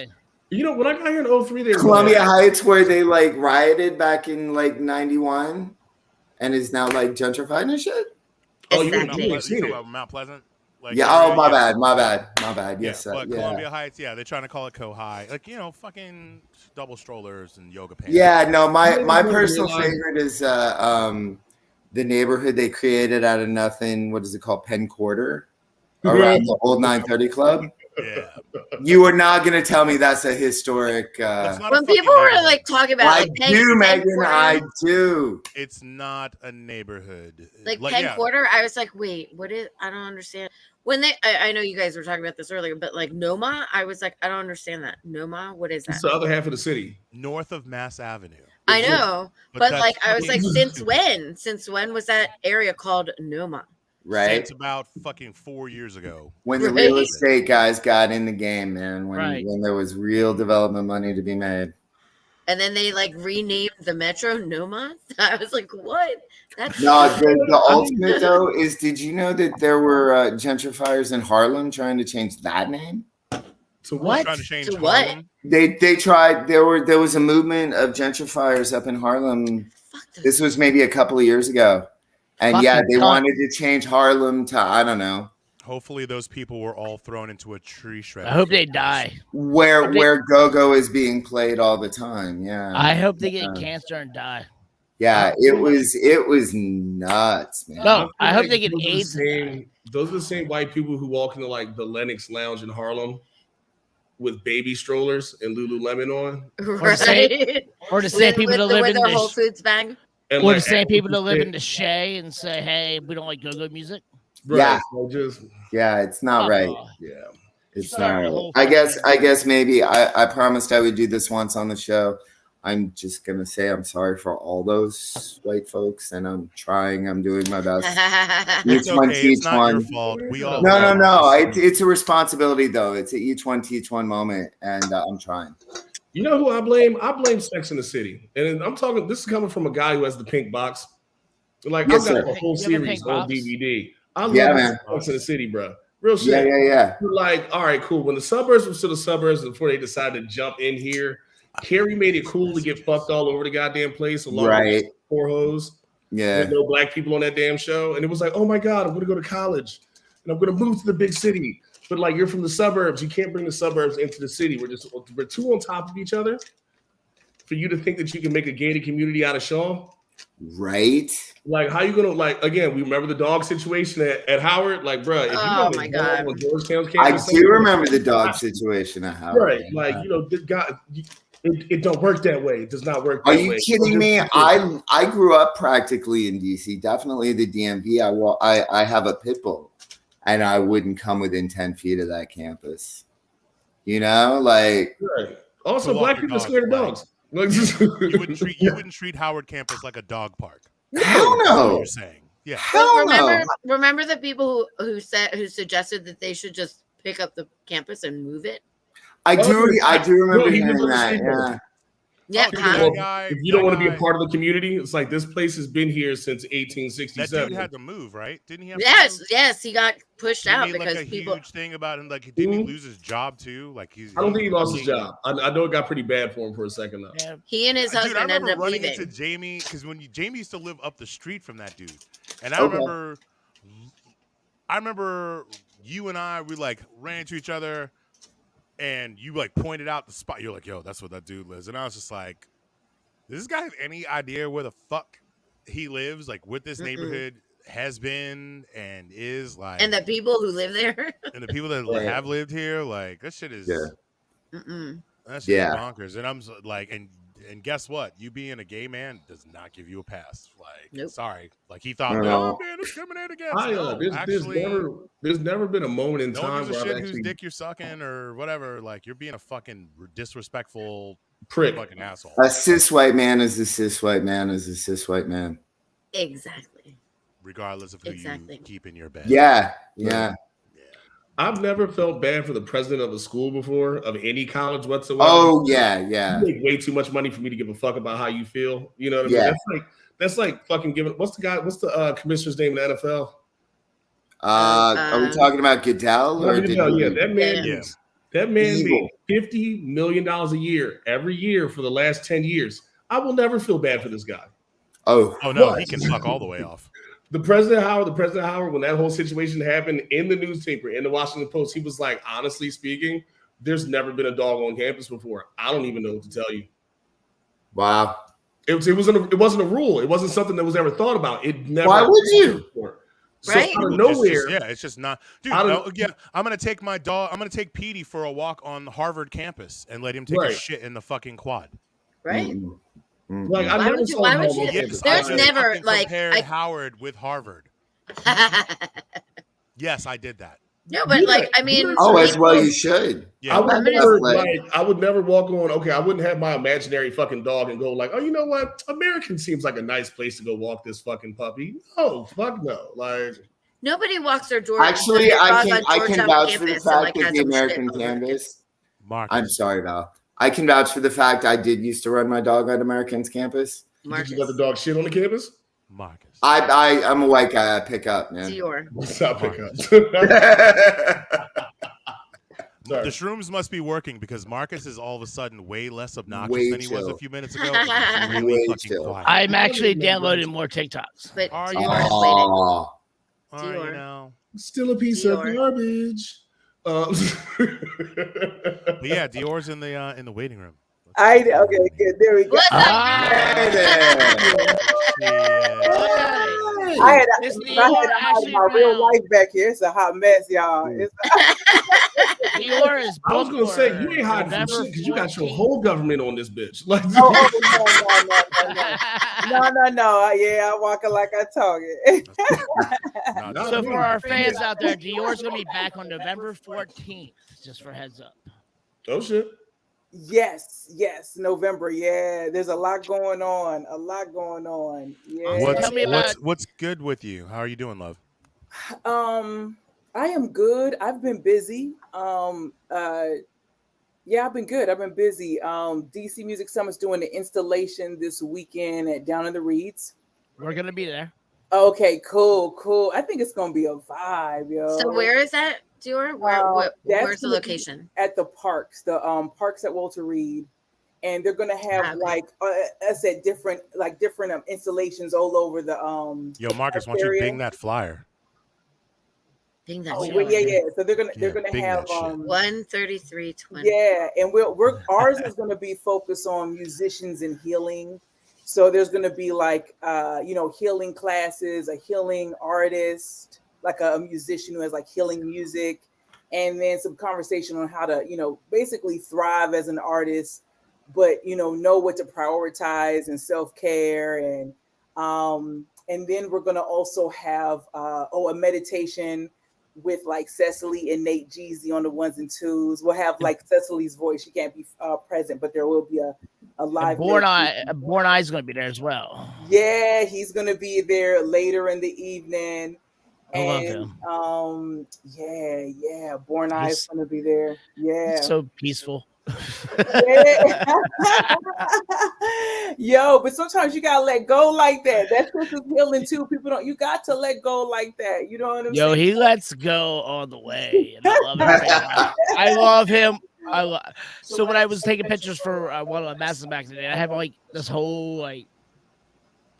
When I got here in 03, Columbia Heights, where they like rioted back in like 91 and is now like gentrified and shit. Oh, you seen it. Mount Pleasant? Like, yeah. My bad. Yes. But Columbia Heights, they're trying to call it Co-High. Like, fucking double strollers and yoga pants. Yeah, no, my personal favorite is the neighborhood they created out of nothing. What is it called? Penn Quarter around the old 930 Club. Yeah. You are not going to tell me that's a historic. When people were like talking about, I do, Megan. I do. It's not a neighborhood. Like Penn Quarter, I was like, wait, what is? I don't understand. When I know you guys were talking about this earlier, but like Noma, I was like, I don't understand that. Noma, what is that? It's the other half of the city, north of Mass Avenue. I know, but like I was like, since when? Since when was that area called Noma? Right. It's about fucking 4 years ago. When the real estate guys got in the game, man. When there was real development money to be made. And then they like renamed the metro Nomad. I was like, what? That's No, the ultimate though is, did you know that there were gentrifiers in Harlem trying to change that name? To what? Trying to change To what? Harlem? They tried. There was a movement of gentrifiers up in Harlem. This was maybe a couple of years ago, and yeah, they wanted to change Harlem to, I don't know. Hopefully, those people were all thrown into a tree shredder. I hope they die. Where go-go is being played all the time. Yeah. I hope they get cancer and die. Yeah, it was nuts, man. No, I hope they get AIDS. Those are the same white people who walk into like the Lenox Lounge in Harlem with baby strollers and Lululemon on. right. Or the same people that live in their Whole Foods bag. And or like, the same people that live in the Shea and say, "Hey, we don't like go-go music." Right, Yeah. so Yeah, it's not right. yeah. It's Sorry, not right. I guess maybe I promised I would do this once on the show. I'm just gonna say I'm sorry for all those white folks, and I'm trying. I'm doing my best. It's Each one okay. teach It's not one. your fault. We all No. It's a responsibility though. It's a each one teach one moment, and I'm trying. You know who I blame? I blame Sex in the City, and I'm talking. This is coming from a guy who has the pink box. Like Yes, I've got sir. a whole You have a series pink on box? DVD. I love man. Sex in the City, bro. Real shit. Yeah. You're like, all right, cool. When the suburbs were still the suburbs before they decided to jump in here, Carrie made it cool to get fucked all over the goddamn place, along with poor hoes. Yeah. There's no black people on that damn show, and it was like, oh my god, I'm gonna go to college, and I'm gonna move to the big city. But like, you're from the suburbs, you can't bring the suburbs into the city. We're too on top of each other for you to think that you can make a gated community out of Shaw. Right. Like, how you gonna, like, again, we remember the dog situation at Howard. Like, bro, if you Oh know my God. on Georgetown's I campus, do remember the dog situation at Howard. right? Like, you know, the guy, it don't work that way. It does not work. Are that you way. kidding me? I grew up practically in DC, definitely the DMV. I have a pit bull, and I wouldn't come within 10 feet of that campus. You know, like, Right. Also, To walk black your people are dog, scared of like, dogs. Like, You wouldn't treat Howard campus like a dog park. hell That's what no. you're saying. Yeah. Hell no. Remember the people who suggested that they should just pick up the campus and move it? I do remember he was hearing on the that. skateboard. Yeah. Yeah, dude, Kyle. that guy- If you don't that want to be a guy- part of the community, it's like this place has been here since That 1867. dude had to move, right? Didn't he have Yes, to move? yes, he got pushed He out made because like a people. huge thing about him. Like, didn't he Mhm. lose his job too? Like, I don't think he lost his job. I know it got pretty bad for him for a second though. Yeah. He and his Dude, I husband remember ended up running leaving. into Jamie because Jamie used to live up the street from that dude, and I Okay. remember you and we like ran into each other, and you like pointed out the spot. You're like, "Yo, that's where that dude lives," and I was just like, "Does this guy have any idea where the fuck he lives? Like, what this neighborhood has been and is like, And the people who live there. and the people that Right. have lived here, like that shit is Mm-mm. that shit is Yeah. bonkers." And I'm like, and guess what? You being a gay man does not give you a pass. Like, Nope. sorry. Like he thought, No. oh man, discriminate against. No, there's never been a moment in no time one gives where a I've shit whose actually dick you're sucking or whatever. Like you're being a fucking disrespectful prick. fucking asshole. A cis white man is a cis white man is a cis white man. Exactly. Regardless of who Exactly. you keep in your bed. Yeah. I've never felt bad for the president of a school before, of any college whatsoever. Oh yeah. You make way too much money for me to give a fuck about how you feel. You know what I Yeah. mean? That's like fucking giving. What's the commissioner's name in the NFL? Are we talking about Goodell or That man. Yeah. That man Evil. made $50 million a year every year for the last 10 years. I will never feel bad for this guy. Oh no, What? he can fuck all the way off. The President Howard, when that whole situation happened in the newspaper, in the Washington Post, he was like, honestly speaking, there's never been a dog on campus before. I don't even know what to tell you. wow. It wasn't a rule. It wasn't something that was ever thought about. It never. Why would you? Before. So Right? out of nowhere, It's just not, dude. I don't- No, yeah, I'm gonna take my dog. I'm gonna take Petey for a walk on the Harvard campus and let him take a Right. shit in the fucking quad. Right? like I Why never would you- saw why a would dog you- on Yes, campus. There's I I- just never, fucking like, compared I- Howard with Harvard. Yes, I did that. No, but like, I mean, Oh, as well people- you should. Yeah, I would I'm gonna- never Like- I would never walk on. Okay, I wouldn't have my imaginary fucking dog and go like, oh, you know what? American seems like a nice place to go walk this fucking puppy. No, fuck no. Like, nobody walks their door. Actually, their I dog can on I can Georgetown vouch for the campus and, fact like, that has the them shit American over it. canvas. Marcus. I'm sorry, Val. I can vouch for the fact I did used to run my dog on American's campus. Marcus. Did you let the dog shit on the campus? Marcus. I'm a white guy. I pick up, man. Dior. What's up, pick up? The shrooms must be working because Marcus is all of a sudden way less obnoxious Way than he was a chill. few minutes ago. He's really Way fucking chill. quiet. I'm actually downloading more TikToks. But Are Dior you? is waiting. Aw. You know. Still a piece Dior. of garbage. But yeah, Dior's in the waiting room. Okay, good. There we go. What's up, Hey there. I had This to Dior hide actually my real Brown. life back here. It's a hot mess, y'all. It's Dior is I was gonna say you ain't hiding from shit because you got your whole government on this bitch. Like, no. Yeah, I'm walking like I talk it. So for our fans out there, Dior's gonna be back on November 14th. Just for heads up. oh shit. Yes, November. Yeah, there's a lot going on. Yeah. Tell me about- What's good with you? How are you doing, love? I am good. I've been busy. Yeah, I've been good. I've been busy. DC Music Summit's doing the installation this weekend at Down in the Reeds. We're gonna be there. Okay, cool. I think it's gonna be a vibe, yo. So where is that, Dior? Where's the location? At the parks, the parks at Walter Reed, and they're gonna have like I said, different installations all over the Yo, Marcus, why don't you bing that flyer? Bing that Oh, shit. well, yeah. So they're gonna bing have that shit. 133.20. yeah, and we're ours is gonna be focused on musicians and healing. So there's gonna be like healing classes, a healing artist, like a musician who has like healing music, and then some conversation on how to basically thrive as an artist, but know what to prioritize and self-care and then we're gonna also have a meditation with like Cecily and Nate Jeezy on the ones and twos. We'll have like Cecily's voice. She can't be present, but there will be a live. Born Eye's going to be there as well. Yeah, he's going to be there later in the evening. I love him. Yeah. Born Eye's going to be there. Yeah. So peaceful. Yo, but sometimes you gotta let go like that. That's just healing too. You got to let go like that. You know what I'm saying? Yo, he lets go all the way, and I love it. I love him. So when I was taking pictures for one of my masters back today, I have like this whole like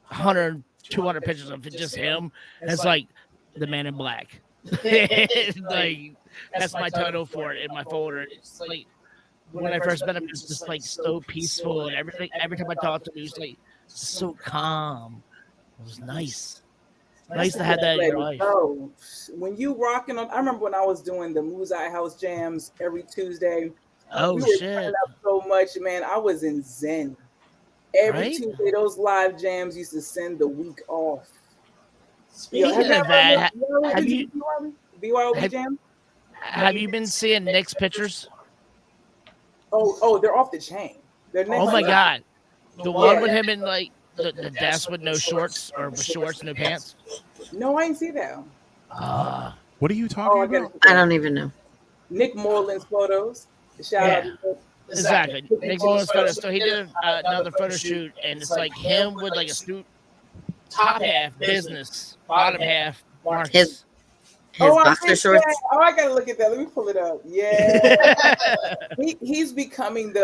100, 200 pictures of just him. And it's like the Man in Black. Like that's my title for it in my folder. It's like. When I first met him, it's just like so peaceful and everything. Every time I talked to him, he was like so calm. It was nice. Nice to have that in your life. Oh, when you rocking on, I remember when I was doing the Muzai House jams every Tuesday. Oh we were shit! turning up so much, man. I was in Zen. Every Tuesday, those live jams used to send the week off. Speaking of that, have you BYOB jam? Have you been seeing Nick's pictures? Oh, they're off the chain. Oh my god, the one with him in like the desk with no shorts or with shorts, no pants. No, I didn't see that. What are you talking about? I don't even know. Nick Moreland's photos. Shout out. Exactly. Nick Moreland's photos. So he did another photo shoot, and it's like him with like a suit, top half business, bottom half Marcus. His boxer shorts. Oh, I gotta look at that. Let me pull it up. Yeah, he's becoming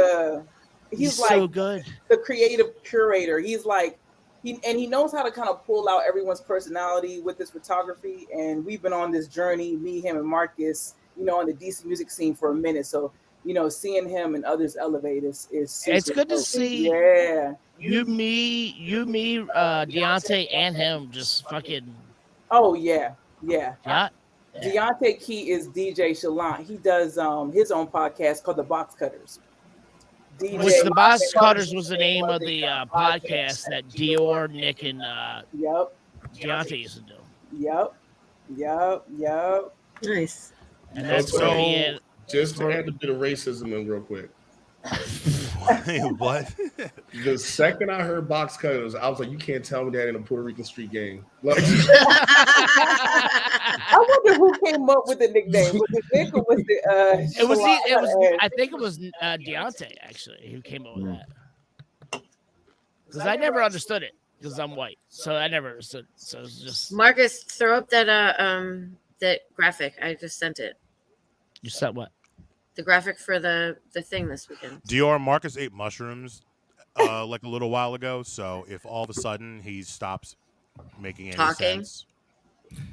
he's like so good. The creative curator. He's like he knows how to kind of pull out everyone's personality with his photography. And we've been on this journey, me, him, and Marcus, on the DC music scene for a minute. So seeing him and others elevate is it's good to see. Yeah, you, me, Deontay, and him just fucking. Oh yeah. Deontay Key is DJ Shalant. He does his own podcast called The Box Cutters. Which the Box Cutters was the name of the podcast that Dior, Nick, and Deontay used to do. Yep. Nice. And that's so just to add a bit of racism in real quick. What? The second I heard box cutters, I was like, you can't tell me that in a Puerto Rican street game. Like, I wonder who came up with the nickname. Was it Nick or was it It was. Shalala? I think it was Deontay actually who came up with that. Because I never understood it because I'm white, so I never understood. So it's just Marcus, throw up that graphic. I just sent it. you said what? The graphic for the thing this weekend. Dior, Marcus ate mushrooms like a little while ago. So if all of a sudden he stops making any Talking. sense,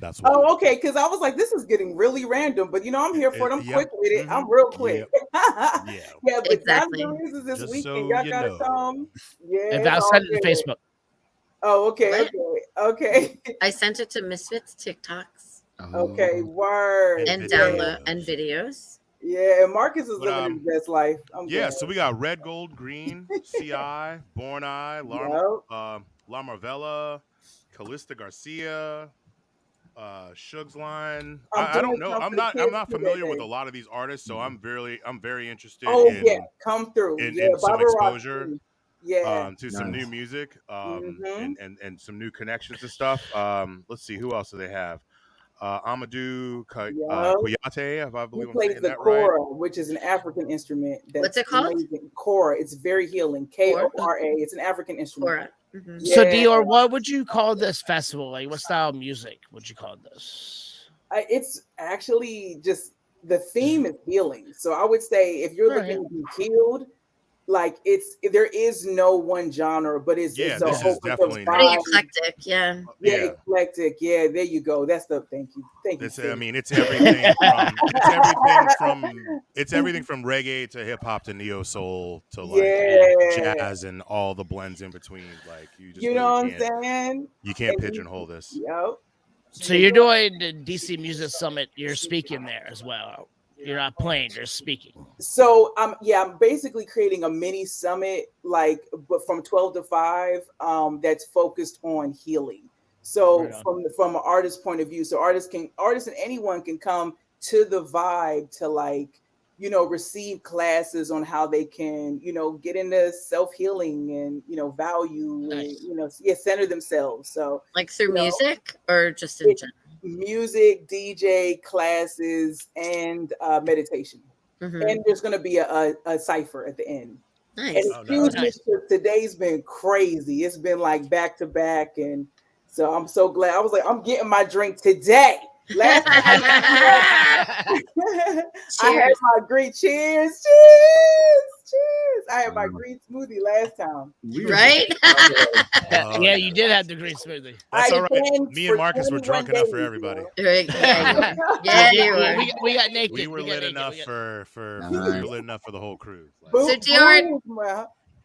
that's why. Oh, okay. Because I was like, this is getting really random, but I'm here for it. I'm Yep. quick with it. Mhm. I'm real quick. Yeah. Yeah, but Exactly. John's is this Just weekend. so Y'all you gotta know. come. Yeah. If I'll send it to Facebook. Oh, okay, What? okay. I sent it to Misfits TikToks Okay, word. and videos. download and videos. Yeah, and Marcus is But, living his best life. I'm Yeah, glad. so we got Red, Gold, Green, CI, Born Eye, La Marvella, Callista Garcia, Shug's Line. I don't know. I'm not familiar with a lot of these artists, so I'm very interested Oh in, yeah, come through. in Yeah, some Barbara exposure Roxy. Yeah. to some new Nice. music Mhm. and some new connections and stuff. Let's see, who else do they have? Amadou Kouyaté, if I He believe I'm plays saying the that right. kora, which is an African instrument. That's What's it called? amazing. Kora. It's very healing. Kora. It's an African instrument. Cora. Mhm. So Yeah. Dior, what would you call this festival? Like, what style of music would you call this? It's actually just the theme is healing. So I would say if you're Right. looking to be healed, like there is no one genre, but it's Yeah, a this whole is bunch of definitely Pretty vibes. eclectic, yeah. Yeah, eclectic. Yeah, there you go. That's the thank you. It's Steve. I mean it's everything from reggae to hip hop to neo soul to like Yeah. jazz and all the blends in between. Like you just You know really what I'm saying? you can't And pigeonhole this. Yep. So you're doing the DC Music Summit. You're speaking there as well. You're not playing. You're speaking. So I'm basically creating a mini summit, but from 12 to 5, that's focused on healing. So Right on. from an artist point of view, so artists and anyone can come to the vibe to receive classes on how they can, get into self-healing and, value Nice. and, center themselves. So Like through You know, music or just in it- general? music, DJ classes, and meditation. Mhm. And there's going to be a cipher at the end. And Nice. Oh, excuse me, nice. today's been crazy. It's been like back to back. And so I'm so glad. I was like, I'm getting my drink today. Last time I had my green cheers. I had my green smoothie last time. Right? Yeah, you did have the green smoothie. That's I all right. danced Me and for Marcus were 21 drunk enough for days, everybody. you know? Right, yeah, you were. We got naked. We were got lit naked. enough We got- for Nice. we were lit enough for the whole crew. Like, Boom, So, Dior- boom,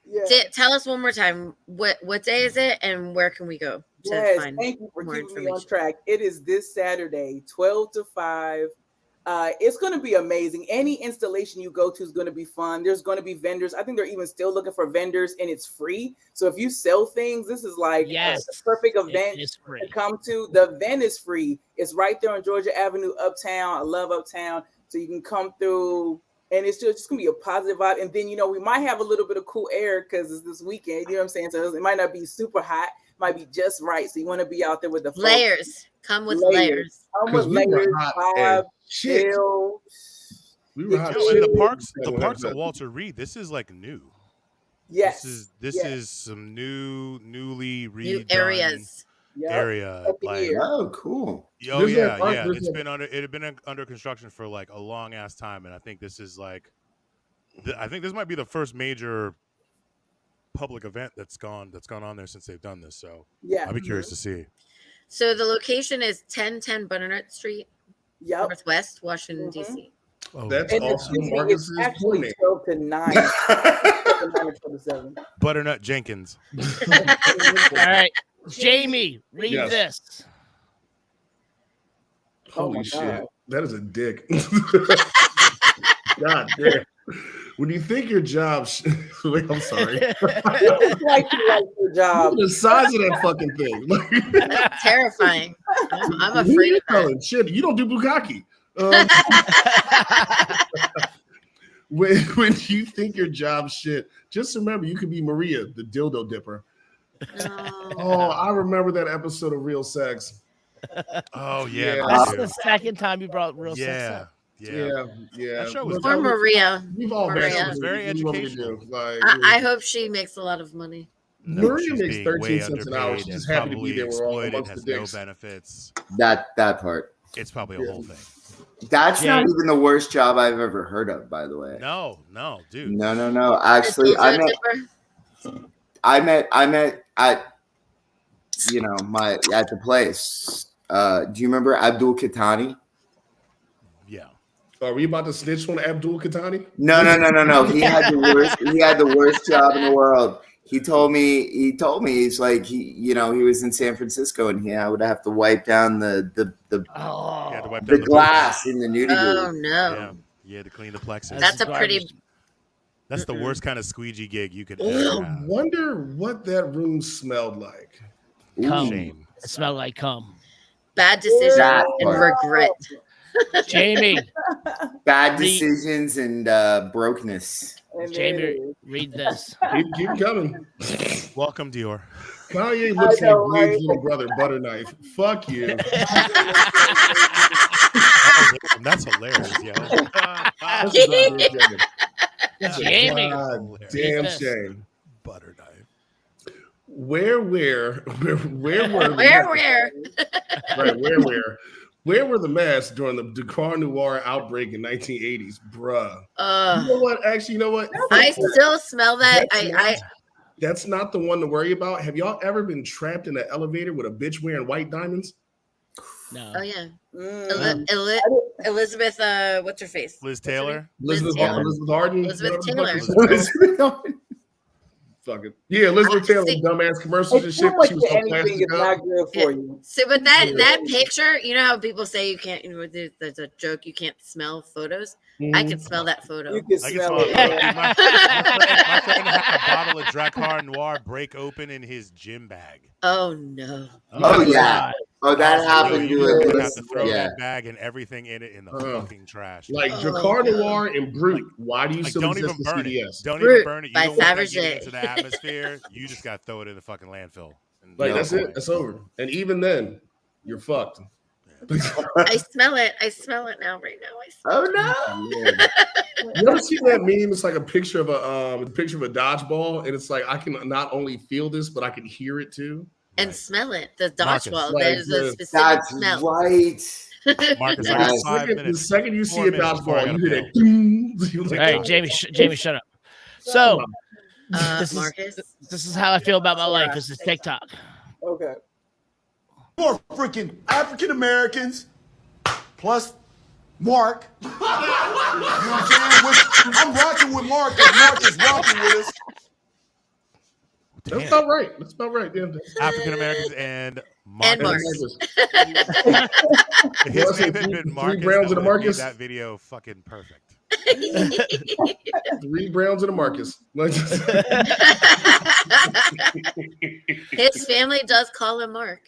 yeah. Tell us one more time what day is it and where can we go to Yes, find thank you for more keeping me on information? track. It is this Saturday, 12 to 5. It's going to be amazing. Any installation you go to is going to be fun. There's going to be vendors. I think they're even still looking for vendors, and it's free. So if you sell things, this is like Yes. the perfect event It's to free. come to. The event is free. It's right there on Georgia Avenue, Uptown. I love Uptown. So you can come through, and it's just going to be a positive vibe. And then, we might have a little bit of cool air because it's this weekend. You know what I'm saying? So it might not be super hot. Might be just right. So you want to be out there with the folks. Layers. Come with layers. Come with 'Cause we were layers, hot vibe, as shit. chill. We were hot Yo, shit. and the parks Yeah. at Walter Reed. This is like new. Yes. This yes. is some newly redone New areas. Yep. area. Up the Like, year. Oh, cool. oh There's yeah, that park- yeah. there's It's that- been under construction for like a long ass time, and I think this is like, I think this might be the first major public event that's gone on there since they've done this. So Yeah. I'll be curious to see. So the location is 1010 Butternut Street, Yep. Northwest, Washington, Mhm. D.C. Oh, That's And also it's Marcus's actually point. 12 to 9. 12 to 9 or 12 to 7. Butternut Jenkins. All right, Jamie, read Yes. this. Oh my Holy shit. God. That is a dick. God damn. When you think your job, wait, I'm sorry. It's like you like your job. The size of that fucking thing. Like, Terrifying. I'm who afraid you of that. telling? Shit, you don't do bukkake. when you think your job's shit, just remember you can be Maria, the dildo dipper. Oh, I remember that episode of Real Sex. Oh yeah, that's the second time you brought Real Sex up. Yeah. That show was Or Maria. We've all Maria. It was very educational. Like, I hope she makes a lot of money. No, Maria she's makes being 13 way cents an hour. She underpaid just and happy to be probably there. We're all exploited, amongst has the no dicks. benefits. That part. It's probably a whole thing. That's not even the worst job I've ever heard of, by the way. No, dude. No. Actually, I met at at the place. Do you remember Abdul Katani? Yeah. Are we about to snitch on Abdul Katani? No. He had the worst job in the world. He told me he's like he was in San Francisco and I would have to wipe down the glass in the nudity room. Oh no. Yeah, to clean the plexus. That's the worst kind of squeegee gig you could ever have. I wonder what that room smelled like. Cum. Shame. It smelled like cum. Bad decisions and regret. Jamie. Bad decisions and brokenness. Jamie, read this. Keep coming. Welcome, Dior. Kanye looks like Blade's little brother, Butterknife. Fuck you. That's hilarious, yo. That's a Jamie. goddamn shame. Butter knife. Where were the masks during the Dakar Noir outbreak in 1980s, bruh? You know what? Actually, you know what? I still smell that. That's not the one to worry about. Have y'all ever been trapped in an elevator with a bitch wearing white diamonds? No. Oh yeah. Elizabeth, what's her face? Liz Taylor. Elizabeth Harden. Elizabeth Taylor. Fuck it. Yeah, Elizabeth Taylor, dumbass commercials and shit. She was so anything is not good for you. So, but that picture, you know how people say you can't. There's a joke you can't smell photos. I can smell that photo. You can smell it. My friend had a bottle of Drakkar Noir break open in his gym bag. Oh no. Oh yeah. Oh, that happened to You him. have to throw that bag and everything in it in the fucking trash. Like Drakkar Noir and Brute. Why do you still don't exist even burn CDS? it? Don't even burn it. You by don't want that Fabergé. getting into the atmosphere. You just got to throw it in the fucking landfill. Like that's it. That's over. And even then, you're fucked. I smell it. I smell it now. Right now, I smell Oh no! You ever seen that meme? It's like a picture of a dodgeball, and it's like I can not only feel this, but I can hear it too. and smell it. The Marcus. dodgeball. Like, There's a specific That's smell. right. Marcus, Yeah. I got 5 The minutes. second you 4 see a minutes before I dodgeball, gotta you hear go. that. Ding. You're like, All right, Jamie, shut up. So Marcus. this is how I feel about my life. This is TikTok. Okay. More freaking African Americans plus Mark. You know what I'm saying? I'm rocking with Mark because Mark is rocking with us. That's about right. That's about right. Yeah. African Americans and And Marcus. Mark. If his name had been Marcus, Browns and a that would've made Marcus? that video fucking perfect. 3 Browns and a Marcus. His family does call him Mark.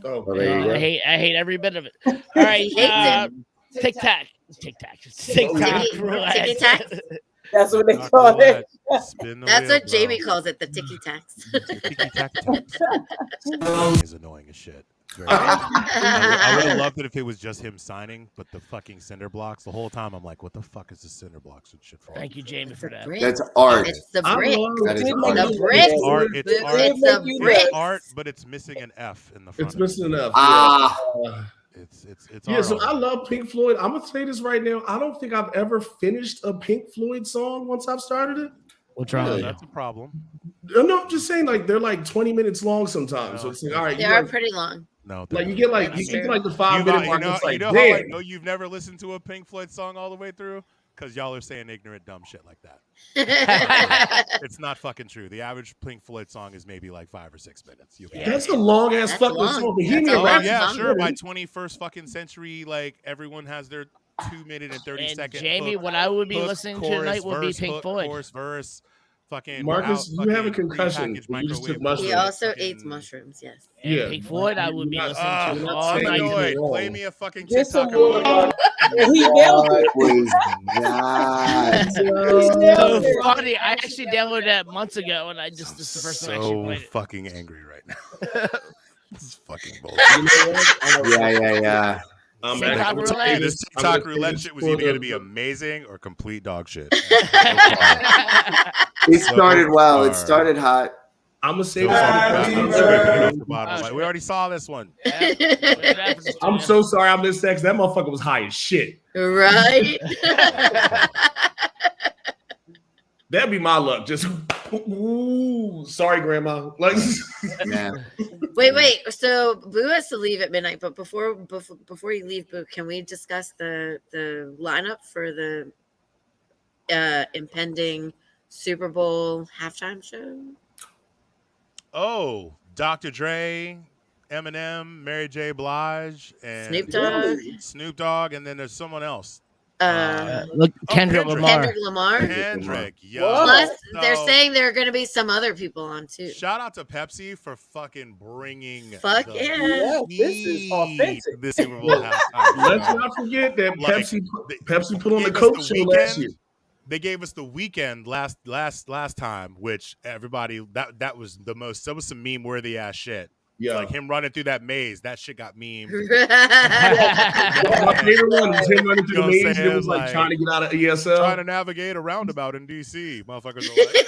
Oh, Well, there you go. I hate every bit of it. All right, He hates TikTok. roulette. Ticky tack. That's what they Knock call the it. lead. Spin the That's wheel, what Jamie bro. calls it, the ticky tacks. Ticky tack is annoying as shit. I would have loved it if it was just him signing, but the fucking cinder blocks the whole time. I'm like, what the fuck is the cinder blocks and shit for? Thank you, Jamie, for that. That's art. It's the I brick. love That is Did art. make The you brick. It's art. It's Did art. It's make a you brick. It's dance? art, but it's missing an F in the front. It's of it. missing enough. Ah. It's Yeah, art so art. I love Pink Floyd. I'm gonna say this right now. I don't think I've ever finished a Pink Floyd song once I've started it. What's wrong with that? That's a problem. No, I'm just saying like they're like 20 minutes long sometimes. So it's like, all right, They you are like, pretty long. No, like you get like you get like the 5-minute mark. It's like, you know how I damn. know you've never listened to a Pink Floyd song all the way through? Because y'all are saying ignorant, dumb shit like that. It's not fucking true. The average Pink Floyd song is maybe like 5 or 6 minutes. That's a long ass That's fucking long. song. That's Bohemian a long Rhapsody. Yeah, song. sure. By 21st fucking century, like everyone has their 2 minute and 30 And second Jamie, hook, what I would be hook, listening to chorus, tonight would be verse, Pink hook, Floyd. Chorus, verse, Fucking Marcus, you have a concussion. prepackaged You just took microwave mushrooms. He also eats mushrooms. Yes. And Yeah. Pink Floyd, I would be You're listening not- to you're not all saying night. anything Humanoid, wrong. play me a fucking Get some TikTok. water, Mark. Yeah, he nailed What it. was that? He So nailed it. funny. I actually downloaded that months ago, and this is the first time I actually So played it. fucking angry right now. This is fucking bullshit. You know what? Yeah. I'm TikTok gonna roulette. say This this- TikTok I'm gonna say roulette this shit was for either the- going to be amazing or complete dog shit. It started well. It far. started hot. I'm gonna say So this. far, I'm I'm gonna scraping it say off the bottom. Like, we already saw this one. I'm so sorry I missed that because that motherfucker was high as shit. Right. That'd be my luck. Just ooh, sorry, grandma. Like, Yeah. Wait. So Boo has to leave at midnight, but before you leave, Boo, can we discuss the lineup for the impending Super Bowl halftime show? Oh, Dr. Dre, Eminem, Mary J. Blige, and Snoop Dogg, and then there's someone else. Look, Kendrick Lamar. Kendrick Lamar. Kendrick, yo. Plus, they're So, saying there are going to be some other people on too. shout out to Pepsi for fucking bringing Fuck the yeah. Yeah, this is heat authentic. to this Super Bowl halftime let's show. not forget that Like, Pepsi put on the gave us Coke the show last weekend. year. They gave us the weekend last time, which everybody that was the most. That was some meme worthy ass shit. Yeah. Like him running through that maze. That shit got memed. My favorite one was him running through You know the what I'm maze. It saying? was like Like, trying to get out of ESL. Trying to navigate a roundabout in DC. Motherfuckers are like,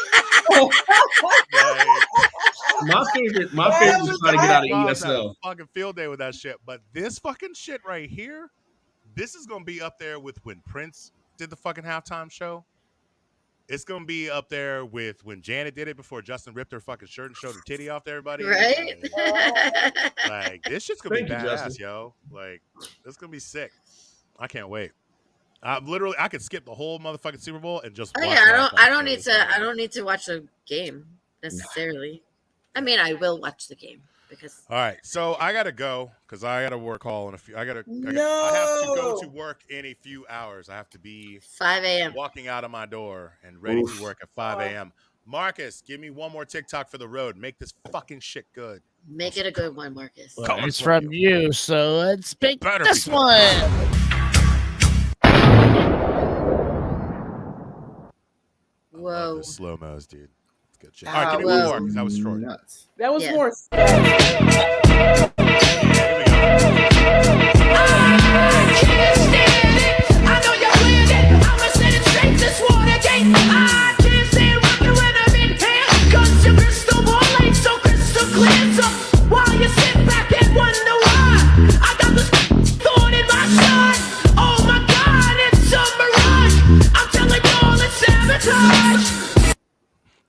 My favorite was trying to get out of Miles had a ESL. fucking field day with that shit. But this fucking shit right here, this is gonna be up there with when Prince did the fucking halftime show. It's gonna be up there with when Janet did it before Justin ripped her fucking shirt and showed her titty off to everybody. Right? Like this shit's gonna be Thank you, badass, Justin. yo. Like this gonna be sick. I can't wait. I could skip the whole motherfucking Super Bowl and just. Oh watch yeah, the I halftime don't show. need It's to. gonna be- I don't need to watch the game necessarily. I mean, I will watch the game because. All right, so I gotta go because I gotta work all in a few. I have to go to work in a few hours. I have to be 5 a.m. walking out of my door and ready to work at 5 a.m. Marcus, give me one more TikTok for the road. Make this fucking shit good. Make it a good one, Marcus. Well, it's from you, so let's pick Better this be good. one. Whoa. Slow mos, dude. It's good shit. All right, give me Whoa. one more because that was short. Nuts. That was Yeah. more. Here we go.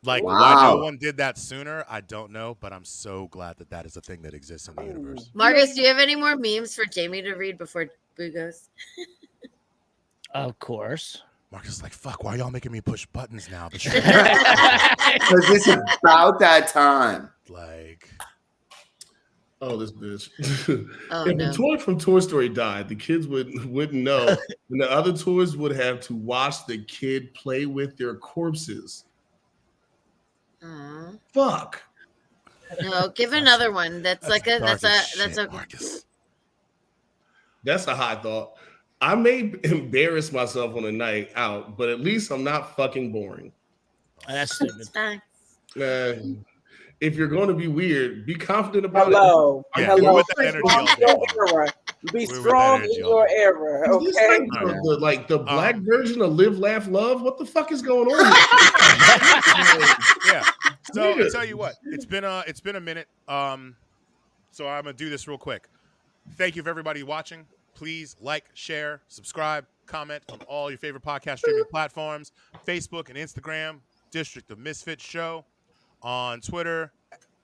Like why no Wow. one did that sooner, I don't know, but I'm so glad that that is a thing that exists in the universe. Marcus, do you have any more memes for Jamie to read before Boo goes? Of course. Marcus is like, fuck, why are y'all making me push buttons now? But Because it's about that time. like, Oh, this bitch. Oh, if no. the toy from Toy Story died, the kids wouldn't know, and the other toys would have to watch the kid play with their corpses. Aw. Fuck. No, give another one. That's like a dark as that's shit, a Marcus. That's a hot thought. I may embarrass myself on a night out, but at least I'm not fucking boring. That's stupid. it's fine. If you're going to be weird, be confident about Hello. Yeah, Hello. we're with that energy all day long. Era. Be We're with that strong energy in all your day. era. it. Is this Okay. like the black version of Live, Laugh, Love? What the fuck is going on? Yeah. So I'll tell you what, it's been a minute. So I'm gonna do this real quick. Thank you for everybody watching. Please like, share, subscribe, comment on all your favorite podcast streaming platforms: Facebook and Instagram, District of Misfits Show, on Twitter,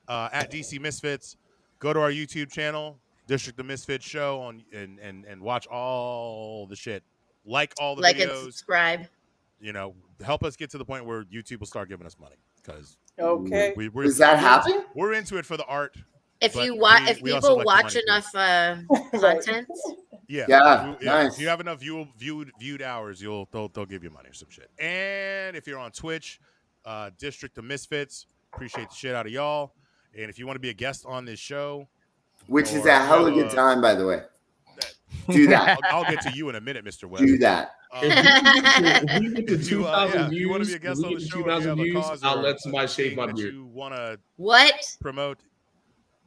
at DC Misfits. Go to our YouTube channel, District of Misfits Show, on and watch all the shit. Like all the Like and videos. subscribe. You know, help us get to the point where YouTube will start giving us money because Okay. we're Does that happen? We're into it for the art. If But you watch, if we also people like the watch money, enough content, Yeah, Yeah, If nice. you have enough viewed hours, they'll give you money or some shit. And if you're on Twitch, District of Misfits. Appreciate the shit out of y'all. And if you want to be a guest on this show, which is a hell of a good time, by the way. Do that. I'll get to you in a minute, Mr. Webb. Do that. If we get to 2,000 views, you want to be a guest on the show, 2,000 views, I'll let somebody shave my beard. You want to promote?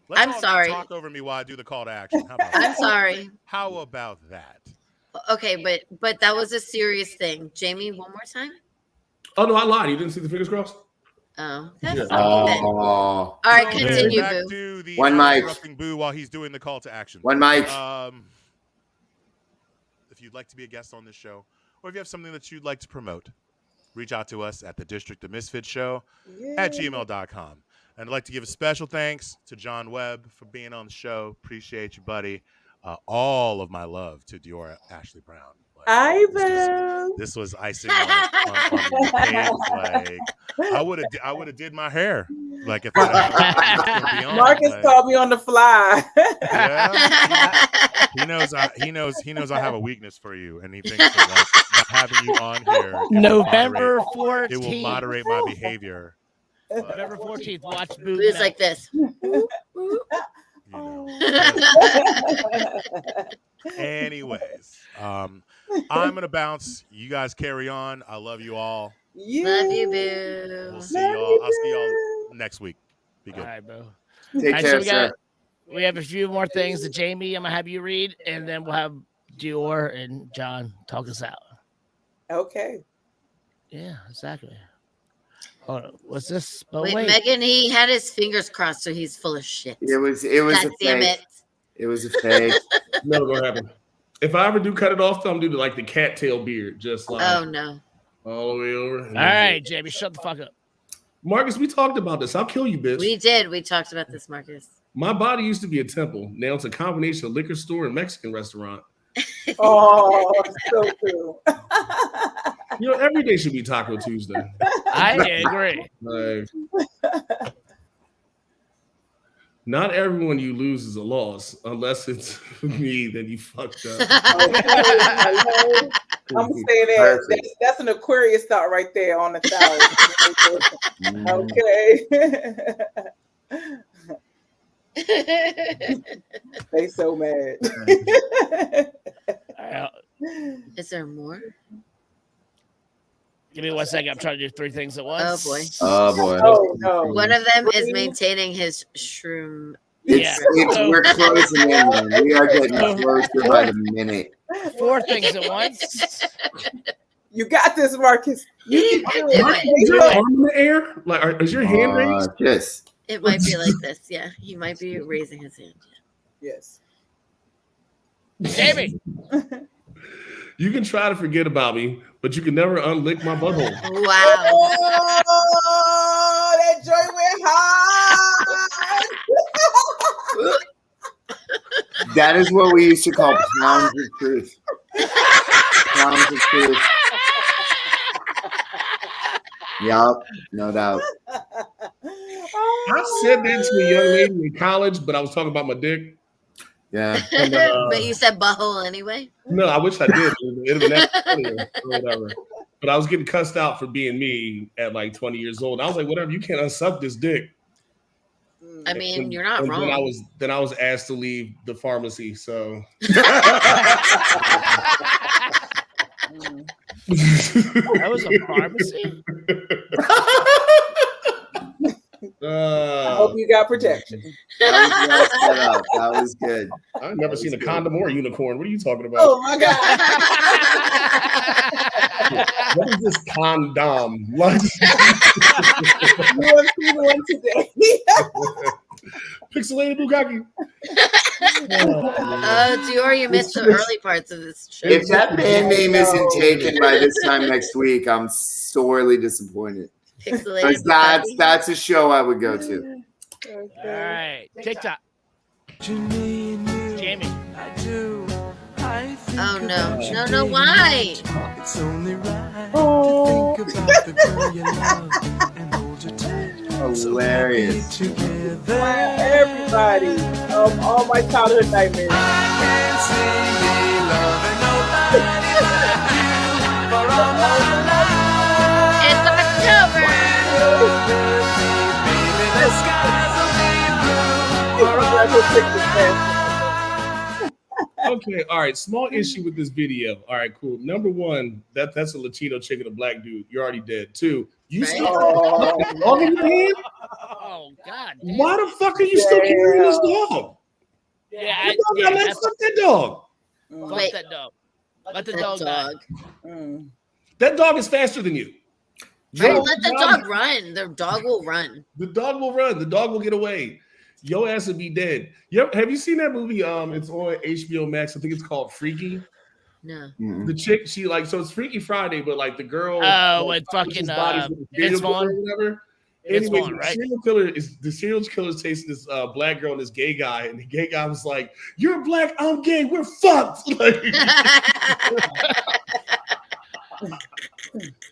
Let's I'm sorry. Talk over me while I do the call to action. How about I'm sorry. How about that? Okay, but that was a serious thing. Jamie, one more time. Oh no, I lied. You didn't see the fingers crossed? Oh. Yeah. All right, continue, back Boo. To the One mic. Interrupting Boo while he's doing the call to action. One mic. If you'd like to be a guest on this show, or if you have something that you'd like to promote, reach out to us at the District of Misfits Show at gmail.com. And I'd like to give a special thanks to John Webb for being on the show. Appreciate you, buddy. All of my love to Dior Ashley Brown. This was icing on the cake. Like I would have did my hair. Like if Marcus called me on the fly. Yeah. He knows I have a weakness for you, and he thinks that not having you on here November 14th. It will moderate my behavior. November 14th. Watch Boo. Boo's like this. Anyways, I'm gonna bounce. You guys carry on. I love you all. Love you, Boo. We'll see y'all. I'll see y'all next week. Be good. All right, Boo. Take care, sir. We have a few more things that Jamie, I'm gonna have you read, and then we'll have Dior and John talk us out. Okay. Yeah, exactly. Hold on. What's this? Oh, wait, Megan, he had his fingers crossed, so he's full of shit. It was God a damn fake. it. It was a fake. Never gonna happen. If I ever do cut it off, I'm gonna do like the cattail beard, just like oh no, all the way over. All right, Jamie, shut the fuck up. Marcus, we talked about this. I'll kill you, bitch. We did. We talked about this, Marcus. My body used to be a temple. Now it's a combination of liquor store and Mexican restaurant. Oh, so cool. You know, every day should be Taco Tuesday. I agree. Like, not everyone you lose is a loss, unless it's me, then you fucked up. I'm gonna say that that's an Aquarius thought right there on the thousand. Okay. They so mad. Is there more? Give me 1 second. I'm trying to do 3 things at once. Oh boy. Oh boy. Oh no. One of them is maintaining his shroom. We're closing in, man. We are getting closer by the minute. 4 things at once. You got this, Marcus. You can do it. Is your arm in the air? Like, is your hand raised? Yes. It might be like this. Yeah, he might be raising his hand. Yes. Jamie. You can try to forget about me, but you can never unlick my butthole. Wow. Oh, that joy went high. That is what we used to call pounds of truth. Pounds of truth. Yup, no doubt. I said that to a young lady in college, but I was talking about my dick. Yeah. And, But you said butthole anyway? No, I wish I did. It would have been funnier or whatever. But I was getting cussed out for being me at like 20 years old. I was like, whatever, you can't unsuck this dick. I mean, you're not wrong. Then I was asked to leave the pharmacy. So That was a pharmacy? I hope you got protection. That was good. I've never seen a condom or a unicorn. What are you talking about? Oh my god! What is this condom? Like, You want to see the one today? Pixelated Bukaki. Dior, you missed the early parts of this show. If that band name isn't taken by this time next week, I'm sorely disappointed. Pixelated That's a show I would go to. All right. TikTok. Jamie. Oh no. No, why? It's only right Oh. to think about the girl you love and hold her tight. Hilarious. Together. Everybody, all my childhood nightmares. I can't see me loving nobody but you for all my life. It's October. Okay, all right. Small issue with this video. All right, cool. Number one, that's a Latino chick and a black dude. You're already dead. Two, you still have a dog in your hand? Oh God! Damn. Why the fuck are you still carrying this dog? Yeah, Fuck that dog. Fuck that dog. Let the dog die. That dog is faster than you. Right, let the dog run. The dog will run. The dog will run. The dog will get away. Your ass would be dead. Have you seen that movie? It's on HBO Max. I think it's called Freaky. No. The chick, she like, so it's Freaky Friday, but like the girl. With fucking Vince Vaughn. Whatever. Anyway, the serial killer is chasing this black girl and this gay guy, and the gay guy was like, "You're black, I'm gay, we're fucked." Like,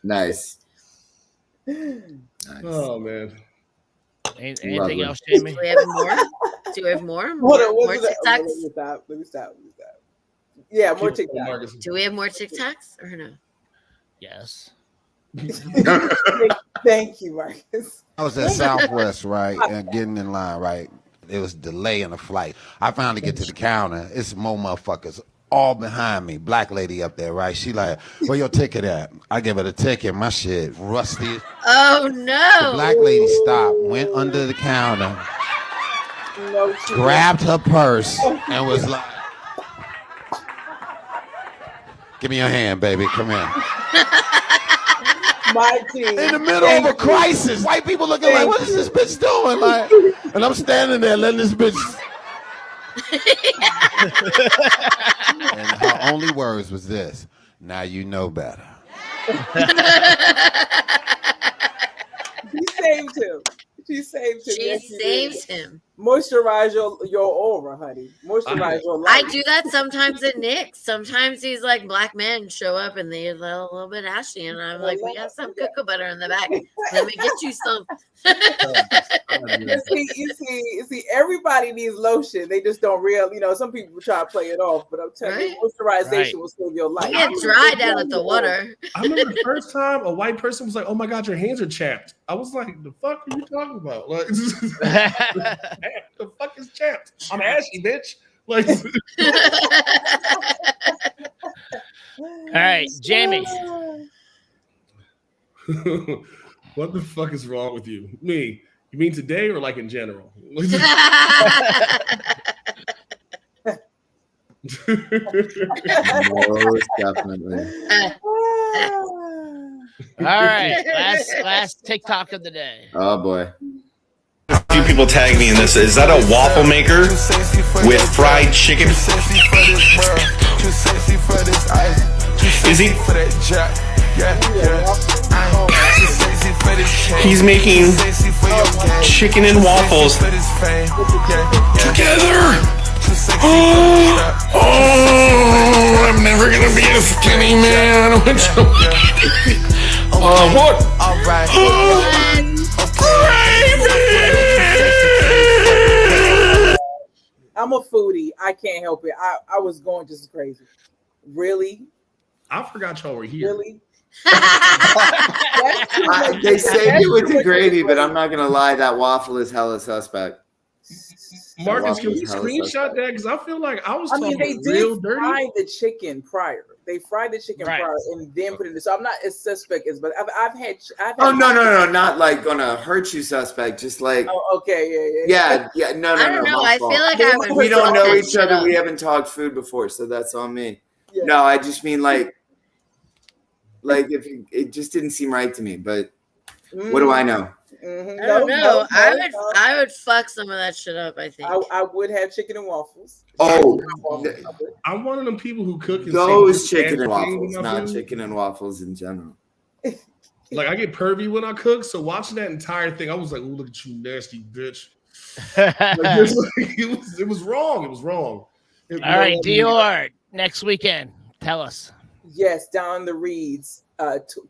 Nice. Oh man. Anything else, Jamie? Do we have more? Do we have more? More TikToks? Let me stop. Yeah, more TikToks. Do we have more TikToks or no? Yes. Thank you, Marcus. I was at Southwest, right, and getting in line, right. It was delaying the flight. I finally get to the counter. It's more motherfuckers all behind me. Black lady up there, right? She like, "Where your ticket at?" I give her the ticket. My shit rusty. Oh no! The black lady stopped, went under the counter, grabbed her purse, and was like, "Give me your hand, baby. Come here." My team. In the middle of a crisis, white people looking like, "What is this bitch doing?" Like, and I'm standing there letting this bitch. And her only words was this: "Now you know better." She saved him. She saved him. Moisturize your aura, honey. Moisturize your life. I do that sometimes at Nick's. Sometimes these like black men show up and they're a little bit ashy, and I'm like, "We have some cocoa butter in the back. Let me get you some." You see, everybody needs lotion. They just don't some people try to play it off, but I'm telling you, moisturization will save your life. You get dry down at the water. I remember the first time a white person was like, "Oh my God, your hands are chapped." I was like, "The fuck are you talking about? Like, the fuck is chapped? I'm ashy, bitch." Like, all right, Jamie. What the fuck is wrong with you? Me? You mean today or like in general? Most definitely. All right, last TikTok of the day. Oh boy. A few people tag me in this. Is that a waffle maker with fried chicken? Is he? He's making chicken and waffles together. Oh, I'm never gonna be a skinny man. What? I'm a foodie. I can't help it. I was going just crazy. Really? I forgot y'all were here. Really? They say it with the gravy, but I'm not gonna lie, that waffle is hella suspect. Marcus, can you screenshot that? Because I feel like I was talking they real did dirty. fry the chicken prior. They fried the chicken prior and then put it in. So I'm not as suspect as, but I've had. Oh no, not like gonna hurt you, suspect. Just like. Oh, okay, yeah. No. I don't know. I feel like we don't know each other. We haven't talked food before, so that's on me. Yeah. No, I just mean like if it just didn't seem right to me. But what do I know? I don't know. I would fuck some of that shit up. I think I would have chicken and waffles. Oh, I'm one of them people who cook those chicken and waffles, not chicken and waffles in general. Like I get pervy when I cook, so watching that entire thing, I was like, "Oh, look at you, nasty bitch!" It was wrong. It was wrong. All right, Dior, next weekend. Tell us. Yes, Down the Reeds.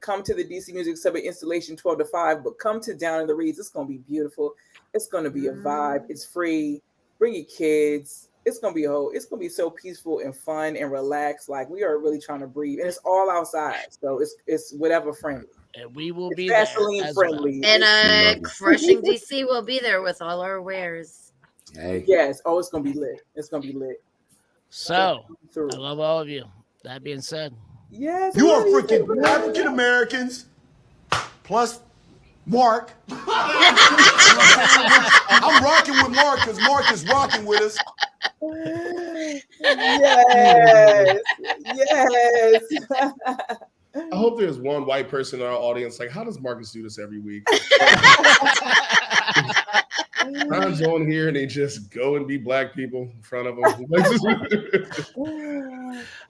Come to the DC Music Summit installation 12 to 5, but come to Down in the Reeds. It's going to be beautiful. It's going to be a vibe. It's free. Bring your kids. It's going to be so peaceful and fun and relaxed. Like we are really trying to breathe, and it's all outside. So it's whatever friendly. And we will be Vaseline friendly. Well. And Crushing DC will be there with all our wares. Hey. Yes. Oh, it's gonna be lit. It's gonna be lit. So I love all of you. That being said, yes, you are freaking African Americans plus Mark. I'm rocking with Mark because Mark is rocking with us. Yes. Yes. I hope there's one white person in our audience. Like, how does Marcus do this every week? Times on here and they just go and be black people in front of them.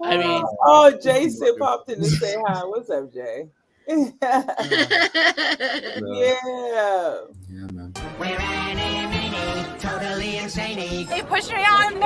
I mean, oh, Jay said popped in to say hi. What's up, Jay? Yeah. Yeah, man. We're totally insane. They push me on.